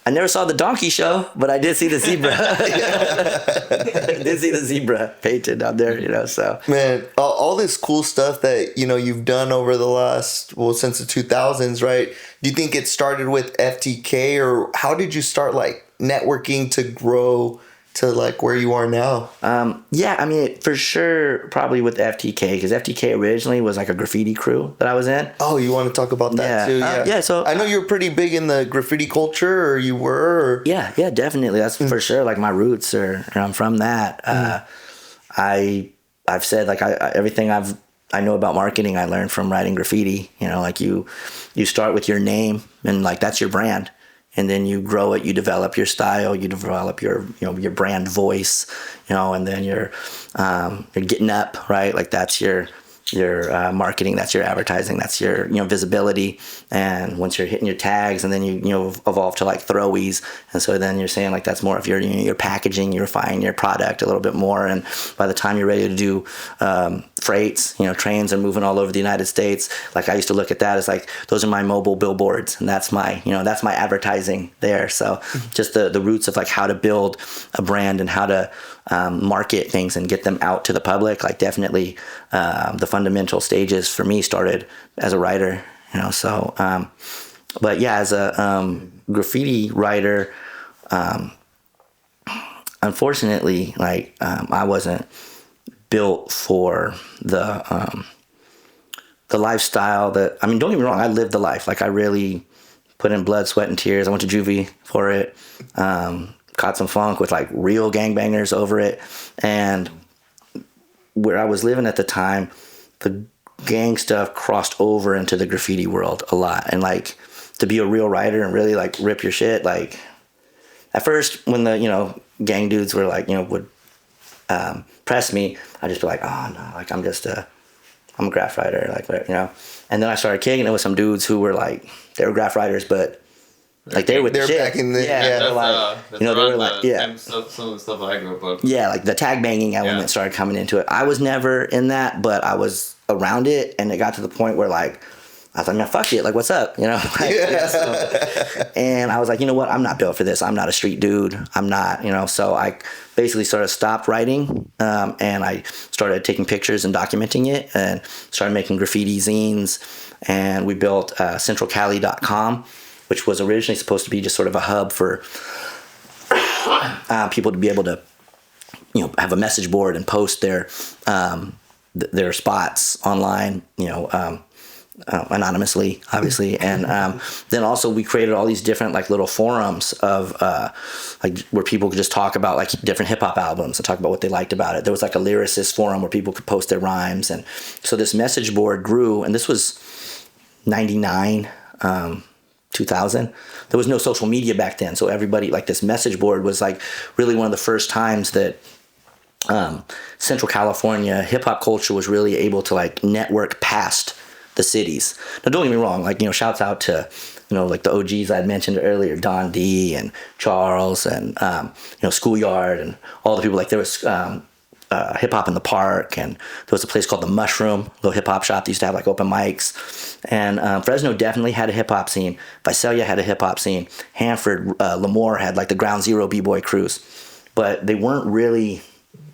I never saw the donkey show, but I did see the zebra. I did see the zebra painted out there, so. Man, all this cool stuff that, you've done over the last, since the 2000s, right? Do you think it started with FTK, or how did you start, like, networking to grow to, like, where you are now? Yeah, I mean, for sure, probably with FTK, because FTK originally was like a graffiti crew that I was in. Oh, you want to talk about that too? Yeah. So I know you're pretty big in the graffiti culture, or you were. Or... Yeah, definitely. That's for sure. Like, my roots I'm from that. I've said, like, everything I know about marketing, I learned from writing graffiti. Like, you start with your name, and like that's your brand. And then you grow it, you develop your style, you develop your your brand voice, and then you're getting up, right? Like, that's your marketing, that's your advertising, that's your visibility. And once you're hitting your tags, and then you evolve to like throwies, and so then you're saying like that's more of your packaging, you refine your product a little bit more, and by the time you're ready to do freights, trains are moving all over the United States. Like, I used to look at that as like, those are my mobile billboards, and that's my that's my advertising there. So just the roots of like how to build a brand and how to market things and get them out to the public, like definitely the fundamental stages for me started as a writer, so but yeah, as a graffiti writer, unfortunately, like I wasn't built for the lifestyle that, I mean, don't get me wrong, I lived the life. Like, I really put in blood, sweat, and tears. I went to juvie for it. Caught some funk with like real gangbangers over it. And where I was living at the time, the gang stuff crossed over into the graffiti world a lot. And like to be a real writer and really like rip your shit, like at first when the, gang dudes were like, would press me, I'd just be like, oh no, like I'm a graph writer, like, and then I started kicking it with some dudes who were like, they were graph writers, but like they were with the shit. Back in the That's like, they were like, some of the stuff I grew up with. Yeah, like the tag banging element started coming into it. I was never in that, but I was around it, and it got to the point where like I was like, man, fuck it, like what's up, And I was like, you know what, I'm not built for this. I'm not a street dude. I'm not, So I basically sort of stopped writing, and I started taking pictures and documenting it, and started making graffiti zines, and we built CentralCali.com, which was originally supposed to be just sort of a hub for people to be able to, have a message board and post their spots online, anonymously, obviously. And then also we created all these different like little forums of like where people could just talk about like different hip hop albums and talk about what they liked about it. There was like a lyricist forum where people could post their rhymes. And so this message board grew, and this was 99, 2000. There was no social media back then, so everybody, like, this message board was like really one of the first times that Central California hip hop culture was really able to like network past the cities. Now don't get me wrong, like, shouts out to like the OGs I'd mentioned earlier, Don D and Charles and Schoolyard and all the people. Like there was hip hop in the park, and there was a place called the Mushroom, little hip hop shop that used to have like open mics. And Fresno definitely had a hip hop scene. Visalia had a hip hop scene. Hanford, Lemoore had like the Ground Zero b-boy crews, but they weren't really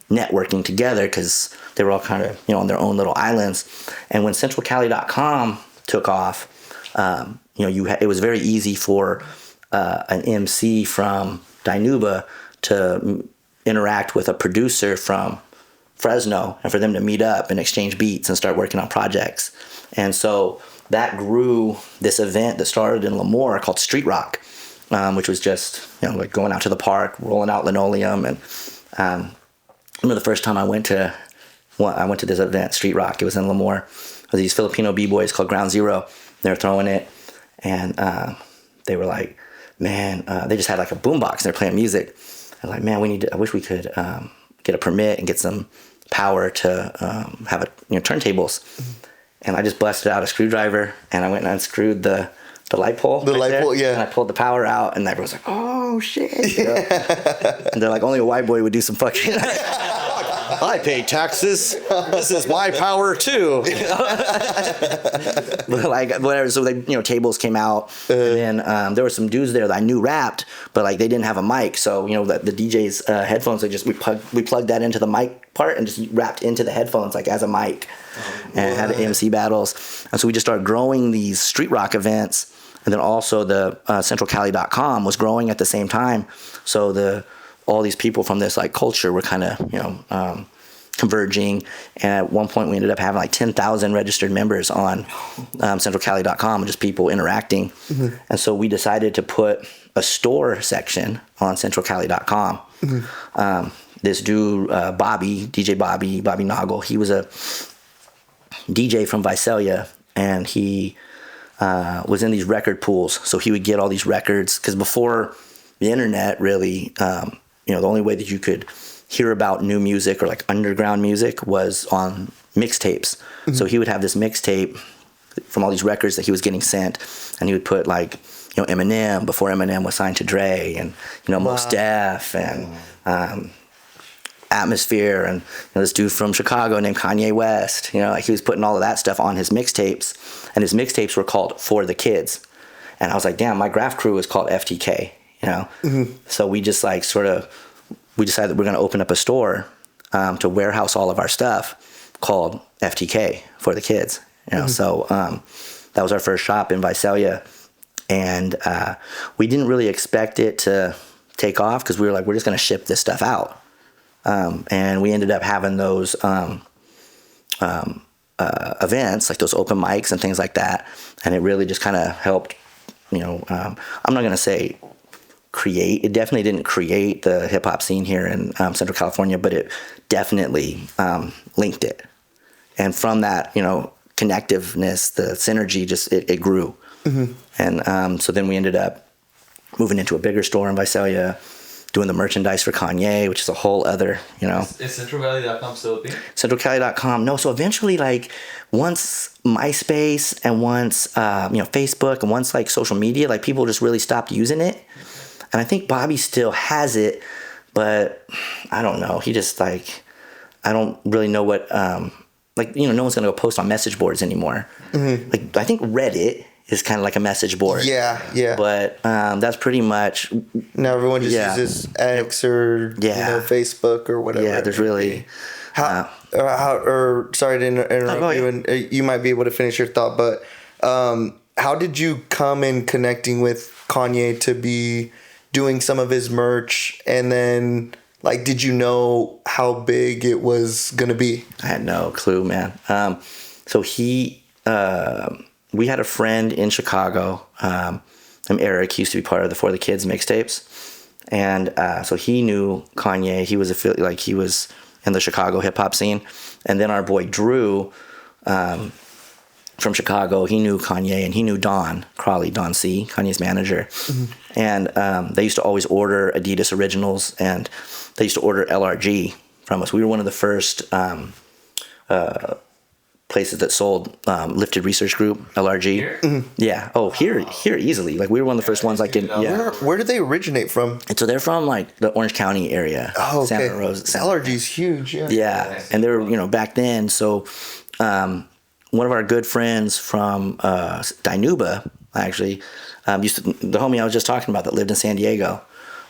networking together because they were all kind of on their own little islands. And when CentralCali.com took off, it was very easy for an MC from Dinuba to interact with a producer from Fresno, and for them to meet up and exchange beats and start working on projects. And so that grew this event that started in Lemoore called Street Rock, which was just like going out to the park, rolling out linoleum. And I remember the first time I went to this event, Street Rock. It was in Lemoore. There were these Filipino b-boys called Ground Zero. They were throwing it, and they were like, man, they just had like a boombox and they're playing music. I was like, man, I wish we could get a permit and get some power to have turntables. And I just busted out a screwdriver, and I went and unscrewed the light pole. The light pole, yeah. And I pulled the power out, and everyone's like, oh shit. And they're like, only a white boy would do some fucking. I pay taxes. This is my power too. But like whatever. So they, tables came out, and then there were some dudes there that I knew rapped, but like they didn't have a mic. So the DJ's headphones, we plugged that into the mic part and just rapped into the headphones like as a mic, and had MC battles. And so we just started growing these street rock events, and then also the CentralCali.com was growing at the same time. So all these people from this like culture were kind of converging, and at one point we ended up having like 10,000 registered members on CentralCali.com, just people interacting. Mm-hmm. And so we decided to put a store section on CentralCali.com. Mm-hmm. This dude, DJ Bobby Noggle, he was a DJ from Visalia, and he was in these record pools. So he would get all these records, because before the internet really, the only way that you could hear about new music or like underground music was on mixtapes. Mm-hmm. So he would have this mixtape from all these records that he was getting sent, and he would put like, Eminem before Eminem was signed to Dre, and Mos Def, and Atmosphere, and this dude from Chicago named Kanye West. Like he was putting all of that stuff on his mixtapes, and his mixtapes were called For the Kids. And I was like, damn, my graph crew is called FTK. Mm-hmm. So we just like we decided that we're going to open up a store to warehouse all of our stuff called FTK For the Kids. Mm-hmm. So that was our first shop in Visalia, and we didn't really expect it to take off, because we were like, we're just going to ship this stuff out. And we ended up having those events, like those open mics and things like that, and it really just kind of helped I'm not gonna say create. It definitely didn't create the hip hop scene here in Central California, but it definitely linked it. And from that, connectiveness, the synergy, just it grew. Mm-hmm. And so then we ended up moving into a bigger store in Visalia, doing the merchandise for Kanye, which is a whole other, Is CentralValley.com still a thing? CentralCali.com. No, so eventually, like, once MySpace and once, Facebook and once, like, social media, like, people just really stopped using it. And I think Bobby still has it, but I don't know. He just, like, I don't really know what, no one's going to go post on message boards anymore. Mm-hmm. Like, I think Reddit is kind of like a message board. Yeah. But that's pretty much... Now everyone just uses X or Facebook or whatever. Yeah, there's really... Sorry to interrupt you, and you might be able to finish your thought, but how did you come in connecting with Kanye to be doing some of his merch, and then... Like, did you know how big it was going to be? I had no clue, man. So we had a friend in Chicago, Eric. He used to be part of the For the Kids mixtapes. And so he knew Kanye. He was he was in the Chicago hip hop scene. And then our boy Drew from Chicago, he knew Kanye, and he knew Don C, Kanye's manager. Mm-hmm. And they used to always order Adidas Originals, and they used to order LRG from us. We were one of the first places that sold Lifted Research Group, LRG. Here? Mm-hmm. Yeah. Oh, here easily. Like, we were one of the first ones, like, in, Where did they originate from? And so they're from, like, the Orange County area. Oh, okay. Santa Rosa. LRG's huge, yeah. Yeah. And they were, back then, so one of our good friends from Dinuba, actually, the homie I was just talking about that lived in San Diego,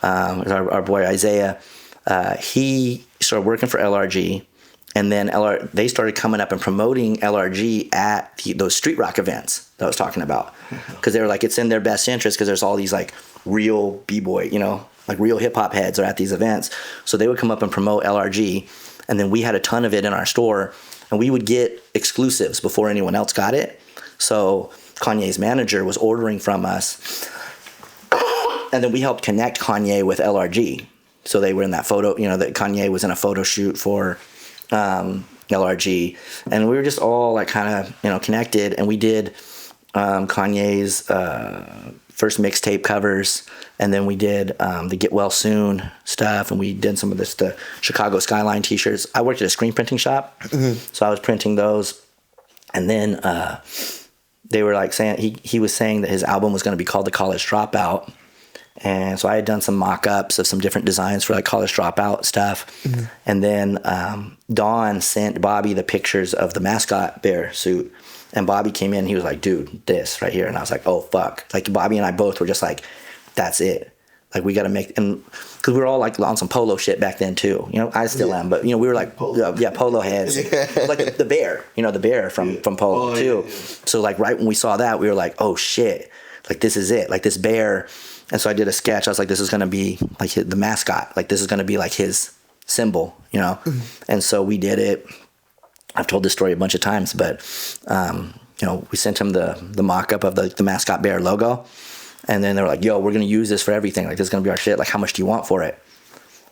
our boy Isaiah, he started working for LRG, and then they started coming up and promoting LRG at those street rock events that I was talking about, because they were like, it's in their best interest, because there's all these, like, real b-boy, like real hip-hop heads are at these events, so they would come up and promote LRG, and then we had a ton of it in our store, and we would get exclusives before anyone else got it. So Kanye's manager was ordering from us, and then we helped connect Kanye with LRG. So they were in that photo, that Kanye was in a photo shoot for LRG, and we were just all, like, kind of, connected, and we did Kanye's first mixtape covers, and then we did the Get Well Soon stuff, and we did some of the Chicago Skyline t-shirts. I worked at a screen printing shop, so I was printing those, and then they were, like, saying he was saying that his album was going to be called The College Dropout, and so I had done some mock-ups of some different designs for, like, College Dropout stuff, and then Don sent Bobby the pictures of the mascot bear suit. And Bobby came in, and he was like, dude, this right here. And I was like, oh, fuck. Like, Bobby and I both were just like, that's it. Like, we got to make, and because we were all, like, on some polo shit back then, too. I still am, but, we were like, polo heads. Like, the bear, the bear from Polo, too. Yeah. So, like, right when we saw that, we were like, oh, shit. Like, this is it. Like, this bear. And so I did a sketch. I was like, this is going to be, like, the mascot. Like, this is going to be, like, his symbol, And so we did it. I've told this story a bunch of times, but, we sent him the mock-up of the mascot bear logo. And then they were like, yo, we're going to use this for everything. Like, this is going to be our shit. Like, how much do you want for it?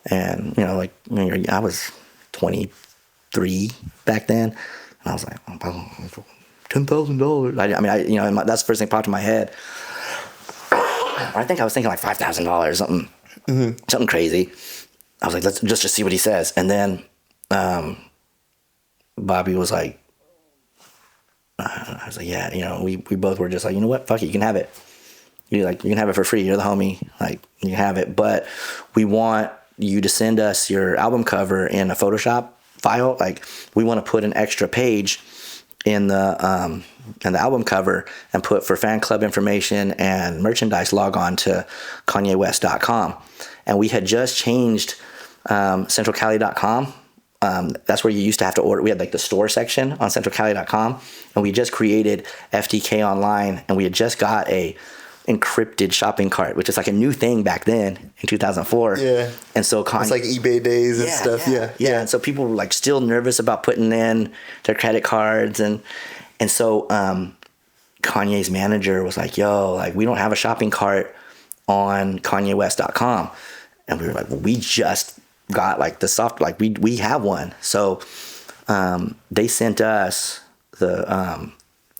And, I was 23 back then. And I was like, $10,000. That's the first thing popped in my head. I think I was thinking like $5,000, something crazy. I was like, let's just see what he says. And then Bobby was like, I was like, yeah, we both were just like, you know what, fuck it, you can have it. You can have it for free. You're the homie. Like, you can have it. But we want you to send us your album cover in a Photoshop file. Like, we want to put an extra page in the album cover and put for fan club information and merchandise, log on to KanyeWest.com. And we had just changed CentralCali.com. That's where you used to have to order. We had, like, the store section on CentralCali.com, and we just created FTK Online, and we had just got a encrypted shopping cart, which is like a new thing back then in 2004. Yeah. And so it's like eBay days and stuff. Yeah. And so people were, like, still nervous about putting in their credit cards, and so Kanye's manager was like, yo, like we don't have a shopping cart on KanyeWest.com. And we were like, well, we just got like the soft, like we have one. So they sent us the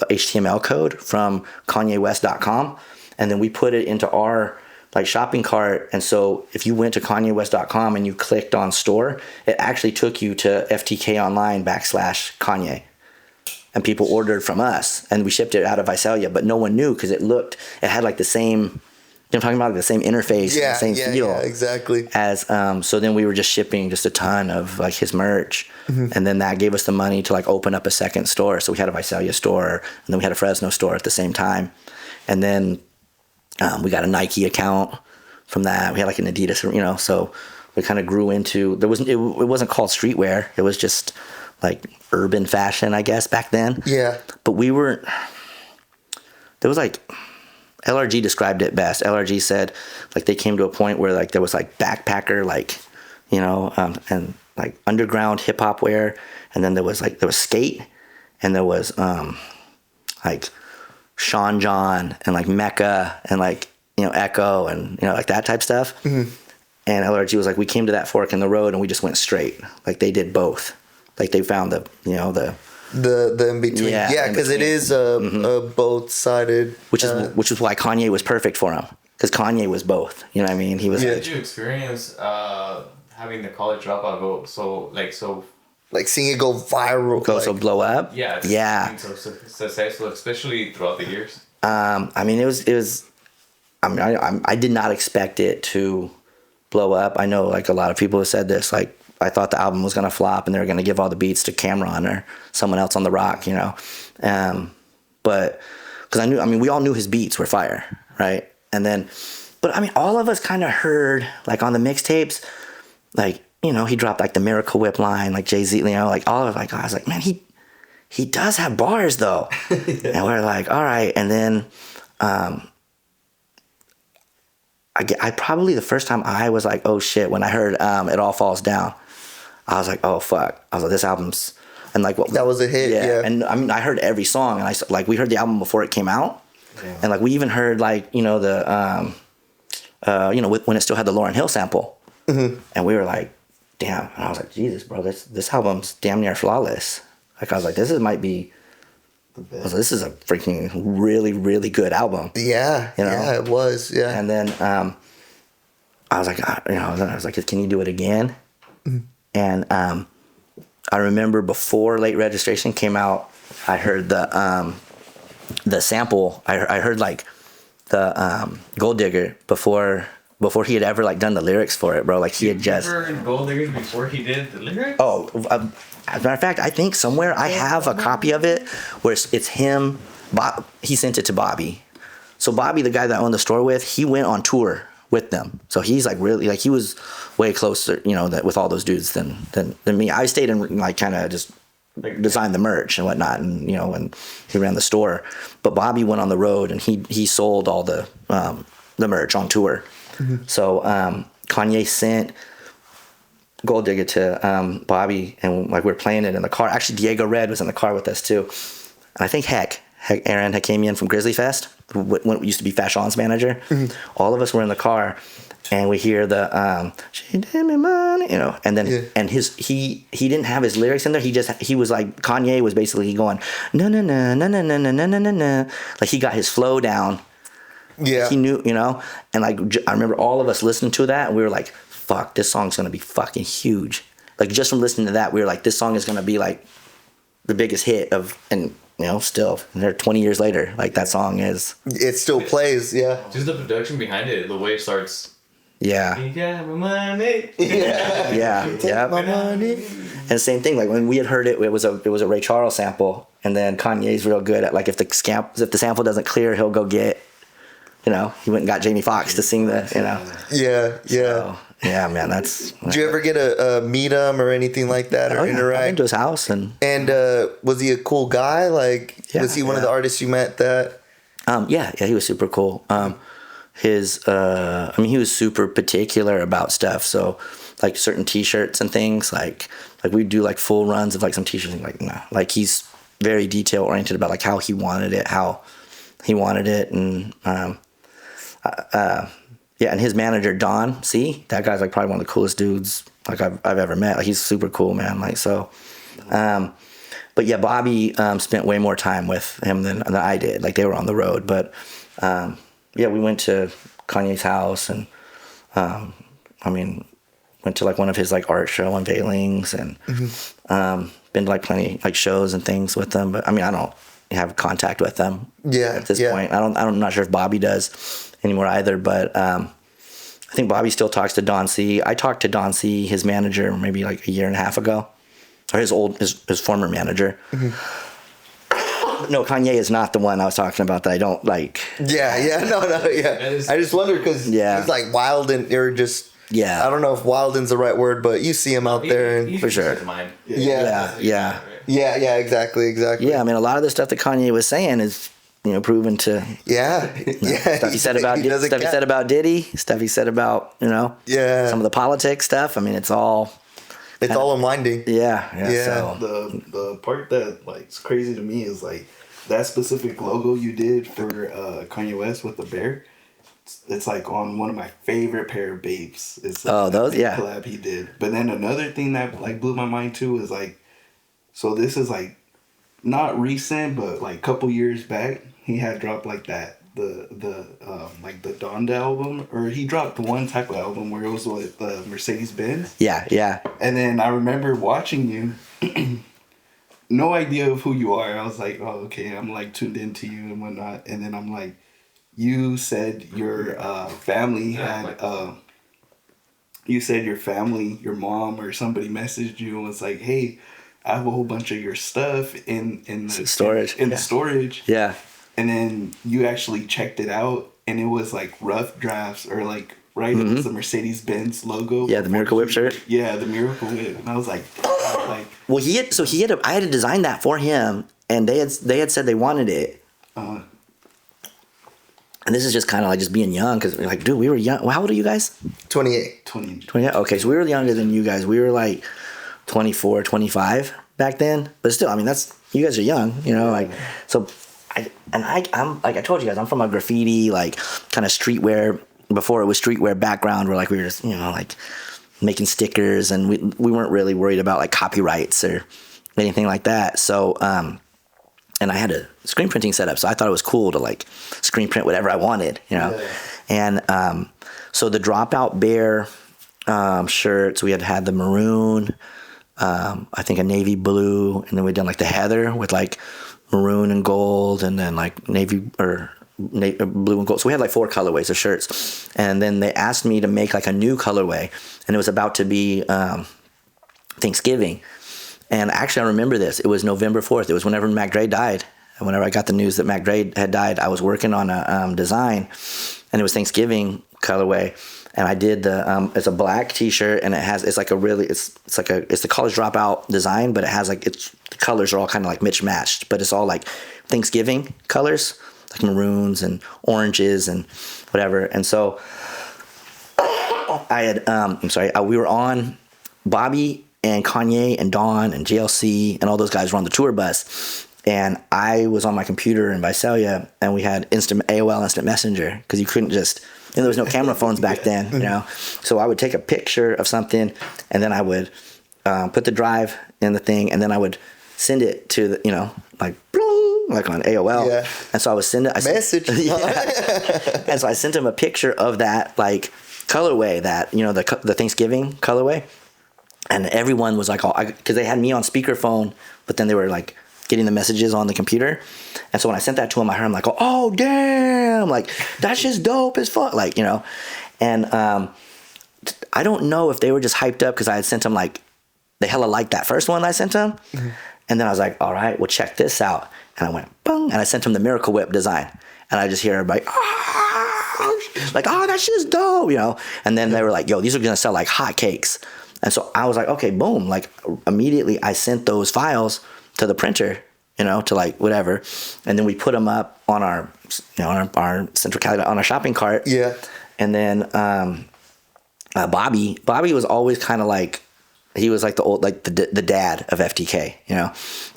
HTML code from KanyeWest.com, and then we put it into our like shopping cart. And so if you went to KanyeWest.com and you clicked on store, it actually took you to FTK online /Kanye. And people ordered from us, and we shipped it out of Visalia, but no one knew because it had like the same, you know what I'm talking about, like the same interface, the same feel. Yeah, exactly. As so then we were just shipping just a ton of like his merch, and then that gave us the money to like open up a second store. So we had a Visalia store, and then we had a Fresno store at the same time, and then we got a Nike account from that. We had like an Adidas, you know. So we kind of grew into it wasn't called streetwear. It was just like urban fashion, I guess, back then. Yeah. But there was like, LRG described it best. LRG said like they came to a point where like there was like backpacker, like, you know, and like underground hip hop wear. And then there was skate, and there was like Sean John and like Mecca and like, you know, Echo and, you know, like that type stuff. Mm-hmm. And LRG was like, we came to that fork in the road and we just went straight. Like they did both. Like they found the in between. Yeah, because it is a both sided. Which is why Kanye was perfect for him, because Kanye was both. You know what I mean? He was. Did you experience having the college dropout go so? Like seeing it go viral, so blow up. Yeah. Yeah. So successful, especially throughout the years. I mean, it was. I mean, I did not expect it to blow up. I know, like a lot of people have said this, like. I thought the album was going to flop and they were going to give all the beats to Cameron or someone else on the rock, you know. But because we all knew his beats were fire, right? And then, but I mean, all of us kind of heard like on the mixtapes, like, you know, he dropped like the Miracle Whip line, like Jay-Z, you know, like all of like, I was like, man, he does have bars though. Yeah. And we're like, all right. And then, I probably the first time I was like, oh shit, when I heard It All Falls Down. I was like, oh fuck. I was like, this album's, and like what that was a hit, yeah. And I mean, I heard every song, and we heard the album before it came out, and like we even heard like, you know, the you know, when it still had the Lauryn Hill sample, and we were like, damn. And I was like, Jesus, bro, this album's damn near flawless. Like I was like, might be. This is a freaking really, really good album. Yeah, you know? Yeah, it was. Yeah, and then I was like, you know, I was like, can you do it again? Mm-hmm. And I remember before Late Registration came out, I heard the sample. I heard like the Gold Digger before he had ever like done the lyrics for it, bro. Like he had just heard Gold Digger before he did the lyrics. Oh, as a matter of fact, I think somewhere I have a copy of it where it's him. He sent it to Bobby. So Bobby, the guy that I owned the store with, he went on tour with them. So he's like really like he was way closer, you know, with all those dudes than me. I stayed and like kind of just designed the merch and whatnot, and you know, and he ran the store. But Bobby went on the road and he sold all the merch on tour. Mm-hmm. So Kanye sent Gold Digger to Bobby, and like we were playing it in the car. Actually, Diego Red was in the car with us too, and I think Aaron Hakamian from Grizzly Fest, when it used to be Fashion's manager. Mm-hmm. All of us were in the car, and we hear the she did me money, you know, and then and he didn't have his lyrics in there. He was like, Kanye was basically going no no no no no no no no no no, like he got his flow down. Yeah, he knew, you know, and like I remember all of us listening to that, and we were like, fuck, this song's gonna be fucking huge. Like just from listening to that, we were like, this song is gonna be like the biggest hit of, and you know, still, and they're 20 years later, like that song is. It still plays, yeah. Just the production behind it, the way it starts. Yeah. You got my money. Yeah. My money. And same thing, like when we had heard it, it was a Ray Charles sample, and then Kanye's real good at like if the sample doesn't clear, he'll go get, you know, he went and got Jamie Foxx to sing the, you know. Yeah. So, yeah, man, that's. Did you ever get a meet him or anything like that, or interact? I went to his house and was he a cool guy? Like, was he one of the artists you met that? Yeah, he was super cool. He was super particular about stuff. So, like certain T-shirts and things, like we do like full runs of like some T-shirts, and like nah, like he's very detail oriented about like how he wanted it, how he wanted it, and yeah, and his manager Don C, that guy's like probably one of the coolest dudes like I've ever met. Like he's super cool, man. Like so, but yeah, Bobby spent way more time with him than I did. Like they were on the road, but yeah, we went to Kanye's house, and I mean, went to like one of his like art show unveilings, and been to like plenty like shows and things with them. But I mean, I don't have contact with them at this point. I'm not sure if Bobby does anymore either, but I think Bobby still talks to Don C. I talked to Don C, his manager, maybe like a year and a half ago, or his former manager. No, Kanye is not the one I was talking about that I don't like. Yeah. I just wonder because he's like wild and or just. Yeah, I don't know if wildin's the right word, but you see him out there, and for sure. Yeah, exactly. Yeah, I mean, a lot of the stuff that Kanye was saying is, proven to. Stuff he said about Diddy, stuff he said about some of the politics stuff. I mean, it's all unwinding. Yeah. So. The part that like is crazy to me is like that specific logo you did for Kanye West with the bear. It's like on one of my favorite pair of Babes. It's like collab he did. But then another thing that like blew my mind too is like, so this is like not recent, but like a couple years back, he had dropped like that the like the Donda album, or he dropped one type of album where it was with Mercedes Benz. Yeah. And then I remember watching you. No idea of who you are. I was like, oh okay, I'm like tuned into you and whatnot. And then I'm like. You said your family had. You said your family, your mom or somebody messaged you and was like, "Hey, I have a whole bunch of your stuff in the storage. In the storage." Yeah. And then you actually checked it out, and it was like rough drafts or like it was the Mercedes Benz logo. Yeah, the Miracle Whip shirt. Yeah, the Miracle Whip, and I was like. Well, I had to design that for him, and they had said they wanted it. And this is just kind of like just being young because like, dude, we were young. Well, how old are you guys? 28. 28. Okay, so we were younger than you guys. We were like 24, 25 back then. But still, I mean, you guys are young, like, so I'm like I told you guys, I'm from a graffiti, like kind of streetwear, before it was streetwear background where like we were just, like making stickers, and we weren't really worried about like copyrights or anything like that. So, and I had a screen printing setup, so I thought it was cool to like screen print whatever I wanted, And so the Dropout Bear shirts, we had the maroon, I think a navy blue, and then we'd done like the heather with like maroon and gold, and then like navy or blue and gold. So we had like 4 colorways of shirts, and then they asked me to make like a new colorway, and it was about to be Thanksgiving. And actually, I remember this. It was November 4th. It was whenever Mac Dre died. And whenever I got the news that Mac Dre had died, I was working on a design, and it was Thanksgiving colorway. And I did it's a black T-shirt, and it's the college dropout design, but it has like the colors are all kind of like mismatched, but it's all like Thanksgiving colors, like maroons and oranges and whatever. And so I had we were on Bobby and Kanye and Dawn and JLC and all those guys were on the tour bus, and I was on my computer in Visalia, and we had AOL Instant Messenger, because you couldn't just, there was no camera phones back then, So I would take a picture of something, and then I would put the drive in the thing, and then I would send it to the, like on AOL. Yeah. And so I would send it. Message. And so I sent him a picture of that like colorway, that the Thanksgiving colorway. And everyone was like, because they had me on speakerphone, but then they were like getting the messages on the computer. And so when I sent that to him, I heard him like, oh, damn, like, that's just dope as fuck. Like, and I don't know if they were just hyped up because I had sent them like, they hella liked that first one I sent them. Mm-hmm. And then I was like, all right, well, check this out. And I went, boom, and I sent him the Miracle Whip design. And I just hear everybody, like, oh, that shit's dope, And then they were like, yo, these are going to sell like hotcakes. And so I was like, okay, boom. Like immediately I sent those files to the printer, to like whatever. And then we put them up on our, our Central Cali, on our shopping cart. Yeah. And then Bobby was always kind of like, he was like the old, like the dad of FTK,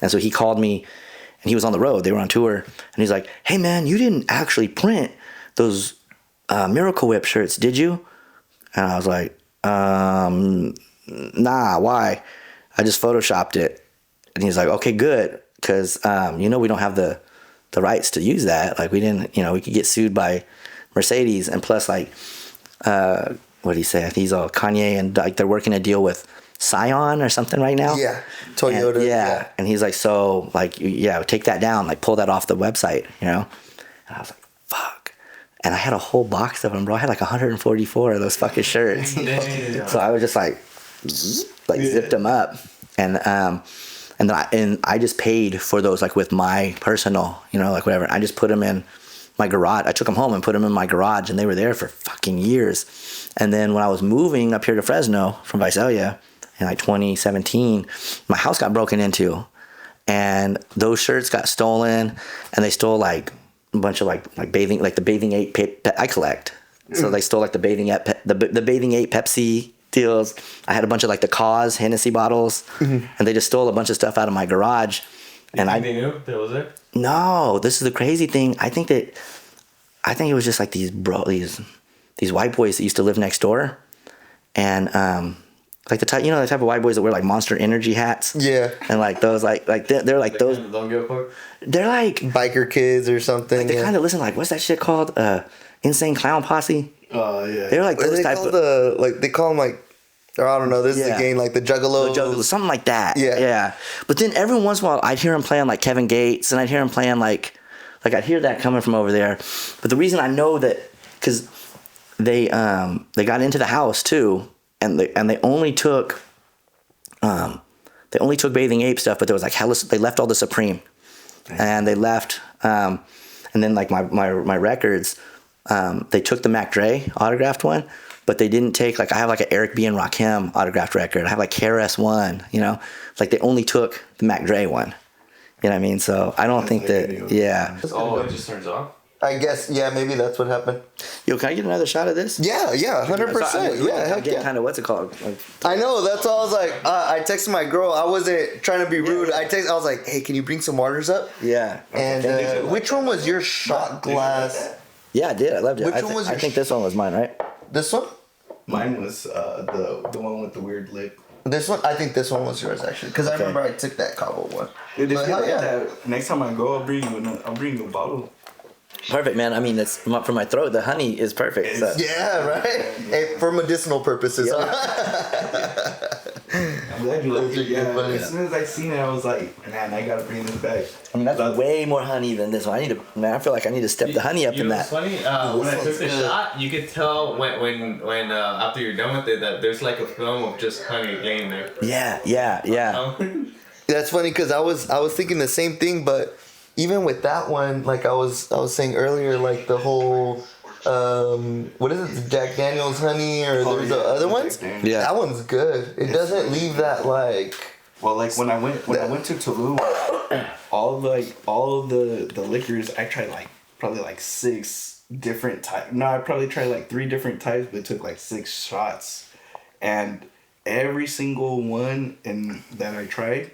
And so he called me and he was on the road. They were on tour, and he's like, "Hey man, you didn't actually print those Miracle Whip shirts, did you?" And I was like, "Nah, why? I just photoshopped it." And he's like, "Okay, good, because we don't have the rights to use that. Like we didn't, we could get sued by Mercedes, and plus like, what did he say? I think he's all Kanye, and like they're working a deal with Scion or something right now. Yeah, Toyota. And, and he's like, so like, take that down, like pull that off the website, And I was like, fuck. And I had a whole box of them, bro. I had like 144 of those fucking shirts. So I was just like zipped them up, and then I just paid for those like with my personal, like whatever. I just put them in my garage. I took them home and put them in my garage, and they were there for fucking years. And then when I was moving up here to Fresno from Visalia in like 2017, my house got broken into, and those shirts got stolen, and they stole like a bunch of like bathing, like the Bathing Ape I collect. So they stole like the Bathing Ape Pepsi deals. I had a bunch of like the Cause Hennessy bottles, and they just stole a bunch of stuff out of my garage. And they knew that was there? No, this is the crazy thing. I think it was just like these white boys that used to live next door, and like the type of white boys that wear like Monster Energy hats. Yeah. And like those they're like those. Don't give a fuck. They're like biker kids or something. Like they kind of listen like, what's that shit called? Insane Clown Posse. Oh yeah. They're like those type of they call them like, or I don't know. This is the game like the Juggalos. Something like that. Yeah. Yeah. But then every once in a while, I'd hear him playing like Kevin Gates, and I'd hear him playing like I'd hear that coming from over there. But the reason I know that, because they got into the house too, and they only took Bathing Ape stuff, but there was like they left all the Supreme, and they left, and then like my records, they took the Mac Dre autographed one. But they didn't take, like, I have like an Eric B. and Rakim autographed record. I have like KRS-One, like they only took the Mac Dre one. You know what I mean? So I don't think that, Oh, it just turns off? I guess, maybe that's what happened. Yo, can I get another shot of this? Yeah, 100%. Yeah, heck yeah. Kind of, what's it called? I know, that's all I was like, I texted my girl. I wasn't trying to be rude. I was like, hey, can you bring some waters up? Yeah. And which one was your shot glass? Yeah, I did. I loved it. Which one was I think this one was mine, right? This one? Mine was the one with the weird lip. This one? I think this one was yours, actually. Because I remember I took that Cabo one. Dude, next time I go, I'll bring you a bottle. Perfect, man. I mean, that's for my throat. The honey is perfect. So. Yeah, right? Hey, for medicinal purposes, huh? I'm glad you liked it. Yeah. Funny. As soon as I seen it, I was like, man, I gotta bring this back. I mean, that's way more honey than this one. I feel like I need to step the honey up in that. It's funny. When I took the shot, you could tell when after you're done with it that there's like a film of just honey laying there. Yeah. That's funny because I was thinking the same thing, but even with that one, like I was saying earlier, like the whole what is it, the Jack Daniel's honey, or there's the other ones? Yeah, that one's good. It doesn't leave that like. Well, like when I went to Tulum, all of the liquors, I tried like probably like 6 different types. No, I probably tried like 3 different types, but it took like 6 shots, and every single one that I tried,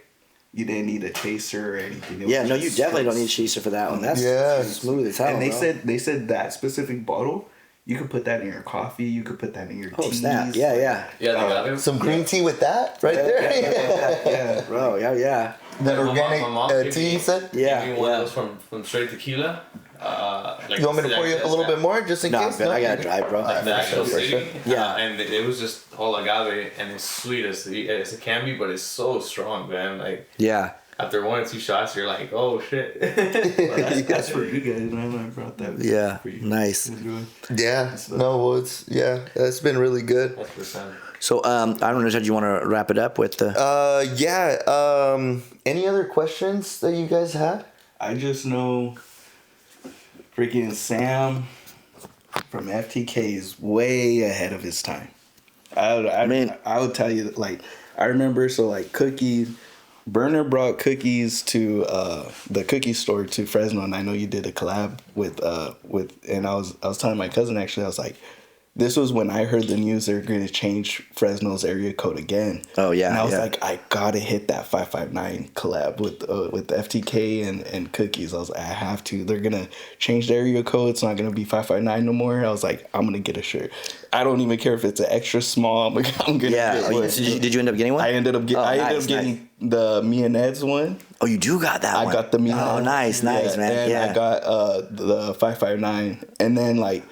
you didn't need a chaser or anything. Yeah, no, you definitely don't need a chaser for that one. That's smooth as hell. And they said that specific bottle, you could put that in your coffee. You could put that in your teas. Oh snap! Yeah. They got it. Some green tea with that right there. Yeah, bro. Yeah. That organic my mom tea, you said? Yeah. Gave me one of those from straight Tequila. You want me to pour you up a little bit more just in case? No, I gotta drive, bro. The actual city. Yeah. And it was just all agave, and it's sweet as it can be, but it's so strong, man. Like, yeah. After 1 or 2 shots, you're like, oh shit. that's for you guys, man. I brought that. Yeah, for you. nice. Yeah, no, well, it's been really good. So, I don't know, did you want to wrap it up with the? Any other questions that you guys had? I just know, freaking Sam from FTK is way ahead of his time. I would tell you, like, I remember, so like cookies. Burner brought cookies to the cookie store to Fresno, and I know you did a collab with and I was telling my cousin, actually, I was like, this was when I heard the news they were going to change Fresno's area code again. Oh yeah, and I was like, I gotta hit that 559 collab with FTK and Cookies. I was like, I have to. They're gonna change the area code. It's not gonna be 559 no more. I was like, I'm gonna get a shirt. I don't even care if it's an extra small. I'm gonna get one. Did you end up getting one? I ended up getting the Me and Ed's one. Oh, you do got that one. I got the Me and Ed's. Oh, nice, man. And I got the 559, and then like.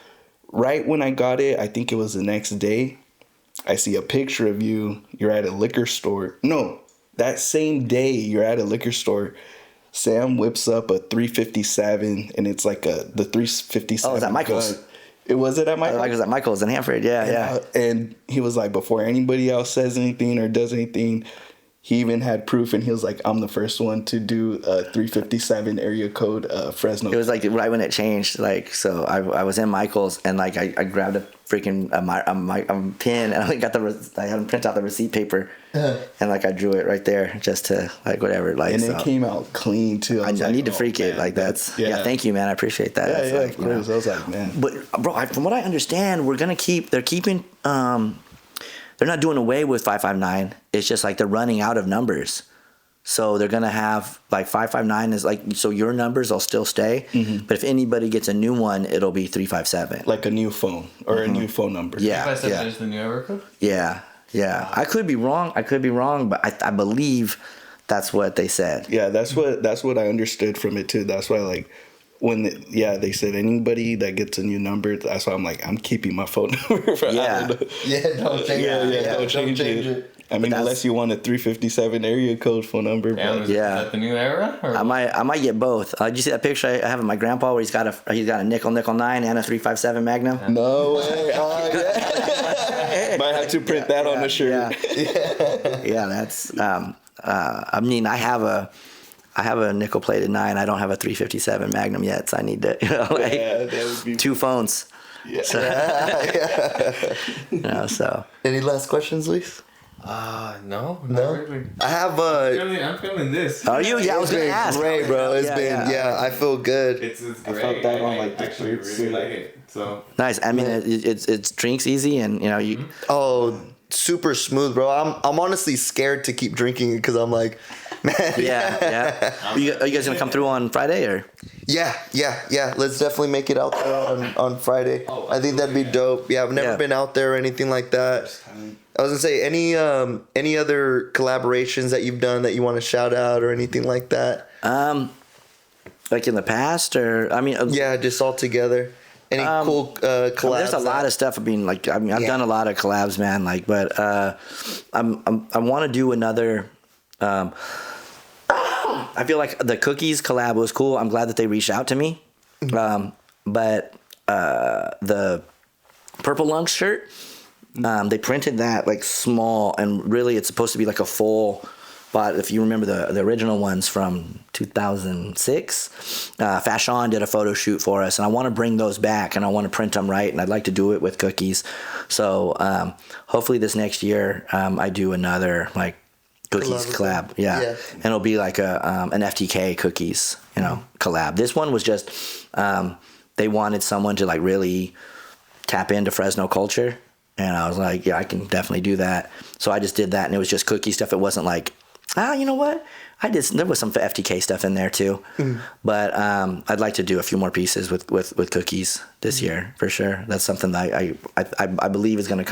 Right when I got it, I think it was the next day, I see a picture of you. You're at a liquor store. No, that same day you're at a liquor store. Sam whips up a 357, and it's like the 357. Oh, was that Michael's? Was it at Michael's? It was at Michael's in Hanford, yeah. And he was like, before anybody else says anything or does anything, he even had proof, and he was like, I'm the first one to do a 357 area code Fresno. It was like right when it changed. Like, so I was in Michael's, and like I grabbed a freaking pen, and I had him print out the receipt paper, and like I drew it right there just to like whatever. Like, and it came out clean too. I need to freak it. Like that's thank you, man. I appreciate that. Yeah, like, of course. I was like, man. But bro, from what I understand, they're keeping. They're not doing away with 559. It's just like they're running out of numbers. So they're going to have like 559 is like, so your numbers will still stay. Mm-hmm. But if anybody gets a new one, it'll be 357. Like a new phone or a new phone number. Yeah. 357 is the new area code? Yeah. Yeah. I could be wrong, but I believe that's what they said. Yeah. That's what I understood from it too. That's why like, when they said anybody that gets a new number, that's why I'm like, I'm keeping my phone number. Don't change it. Don't change it. I mean, unless you want a 357 area code phone number. Is that the new era? Or? I might get both. Did you see that picture I have of my grandpa where he's got a nickel 9 and a 357 Magnum? No way. Oh, yeah. Might have to print that on the shirt. Yeah, that's. I mean, I have a nickel plated 9. I don't have a 357 Magnum yet, so I need to, that would be 2 phones. Yeah. So, so. Any last questions, Luis? No. Really. I have I'm feeling this. Are you? Yeah, I was gonna ask. Great, bro. It's been I feel good. It's great. I felt that on like I actually really like it. So nice. I mean, it drinks easy, and you know you. Oh, super smooth, bro. I'm honestly scared to keep drinking it because I'm like, man. Yeah. Are you guys gonna come through on Friday or? Yeah. Let's definitely make it out there on Friday. I think that'd be dope. Yeah, I've never been out there or anything like that. I was gonna say any other collaborations that you've done that you want to shout out or anything like that. Like in the past, or I mean. Just all together. Any cool collabs? There's a lot of stuff. I've done a lot of collabs, man. Like, but I want to do another. I feel like the Cookies collab was cool. I'm glad that they reached out to me. But the Purple Lungs shirt, they printed that like small, and really it's supposed to be like a full. But if you remember the original ones from 2006, Fashion did a photo shoot for us, and I want to bring those back, and I want to print them right, and I'd like to do it with Cookies. So hopefully this next year I do another like Cookies collab. Yeah. And it'll be like an FTK Cookies, collab. This one was just they wanted someone to like really tap into Fresno culture, and I was like, yeah, I can definitely do that. So I just did that, and it was just cookie stuff. It wasn't like, you know what? There was some FTK stuff in there too, but I'd like to do a few more pieces with Cookies this year for sure. That's something that I believe is going to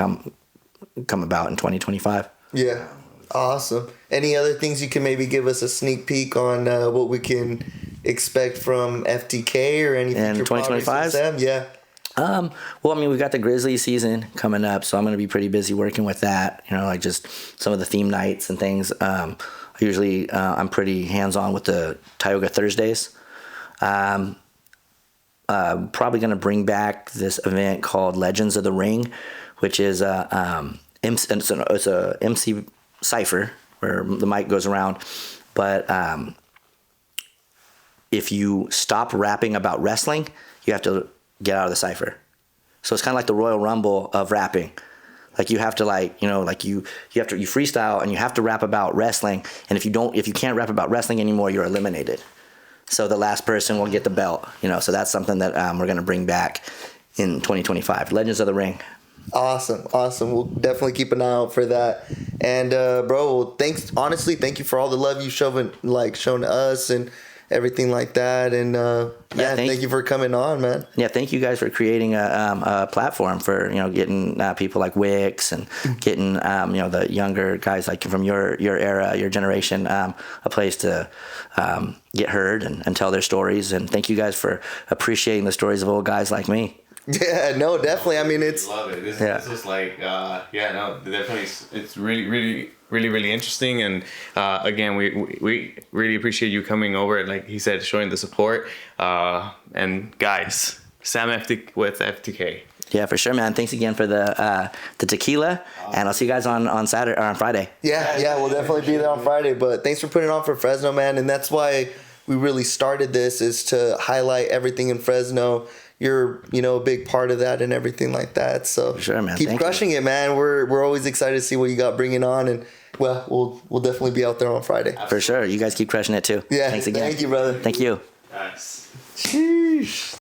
come about in 2025. Yeah, awesome. Any other things you can maybe give us a sneak peek on what we can expect from FTK or anything in 2025? Sam? Yeah. Well, I mean, we've got the Grizzly season coming up, so I'm going to be pretty busy working with that. Like just some of the theme nights and things. Usually, I'm pretty hands-on with the Tioga Thursdays. Probably going to bring back this event called Legends of the Ring, which is it's a MC cipher where the mic goes around, but if you stop rapping about wrestling, you have to get out of the cipher. So it's kind of like the Royal Rumble of rapping. Like you have to you freestyle and you have to rap about wrestling. And if you can't rap about wrestling anymore, you're eliminated. So the last person will get the belt, So that's something that we're going to bring back in 2025. Legends of the Ring. Awesome. We'll definitely keep an eye out for that. And bro, thanks. Honestly, thank you for all the love you've shown us and everything like that. And thank you for coming on, man. Yeah, thank you guys for creating a platform for getting people like Wix and getting the younger guys like from your era, your generation, a place to get heard and tell their stories. And thank you guys for appreciating the stories of old guys like me. Yeah, no, definitely. I mean, it's love it. This is like definitely. It's really interesting. And again, we really appreciate you coming over. Like he said, showing the support. And guys, SamFTK with FTK. Yeah, for sure, man. Thanks again for the tequila, and I'll see you guys on Saturday or on Friday. Yeah, we'll definitely be there on Friday. But thanks for putting it on for Fresno, man. And that's why we really started this, is to highlight everything in Fresno. You're a big part of that and everything like that. So sure, man. Keep crushing it, man. We're always excited to see what you got bringing on, and we'll definitely be out there on Friday. For sure. You guys keep crushing it too. Yeah. Thanks again. Thank you, brother. Thank you. Nice. Sheesh.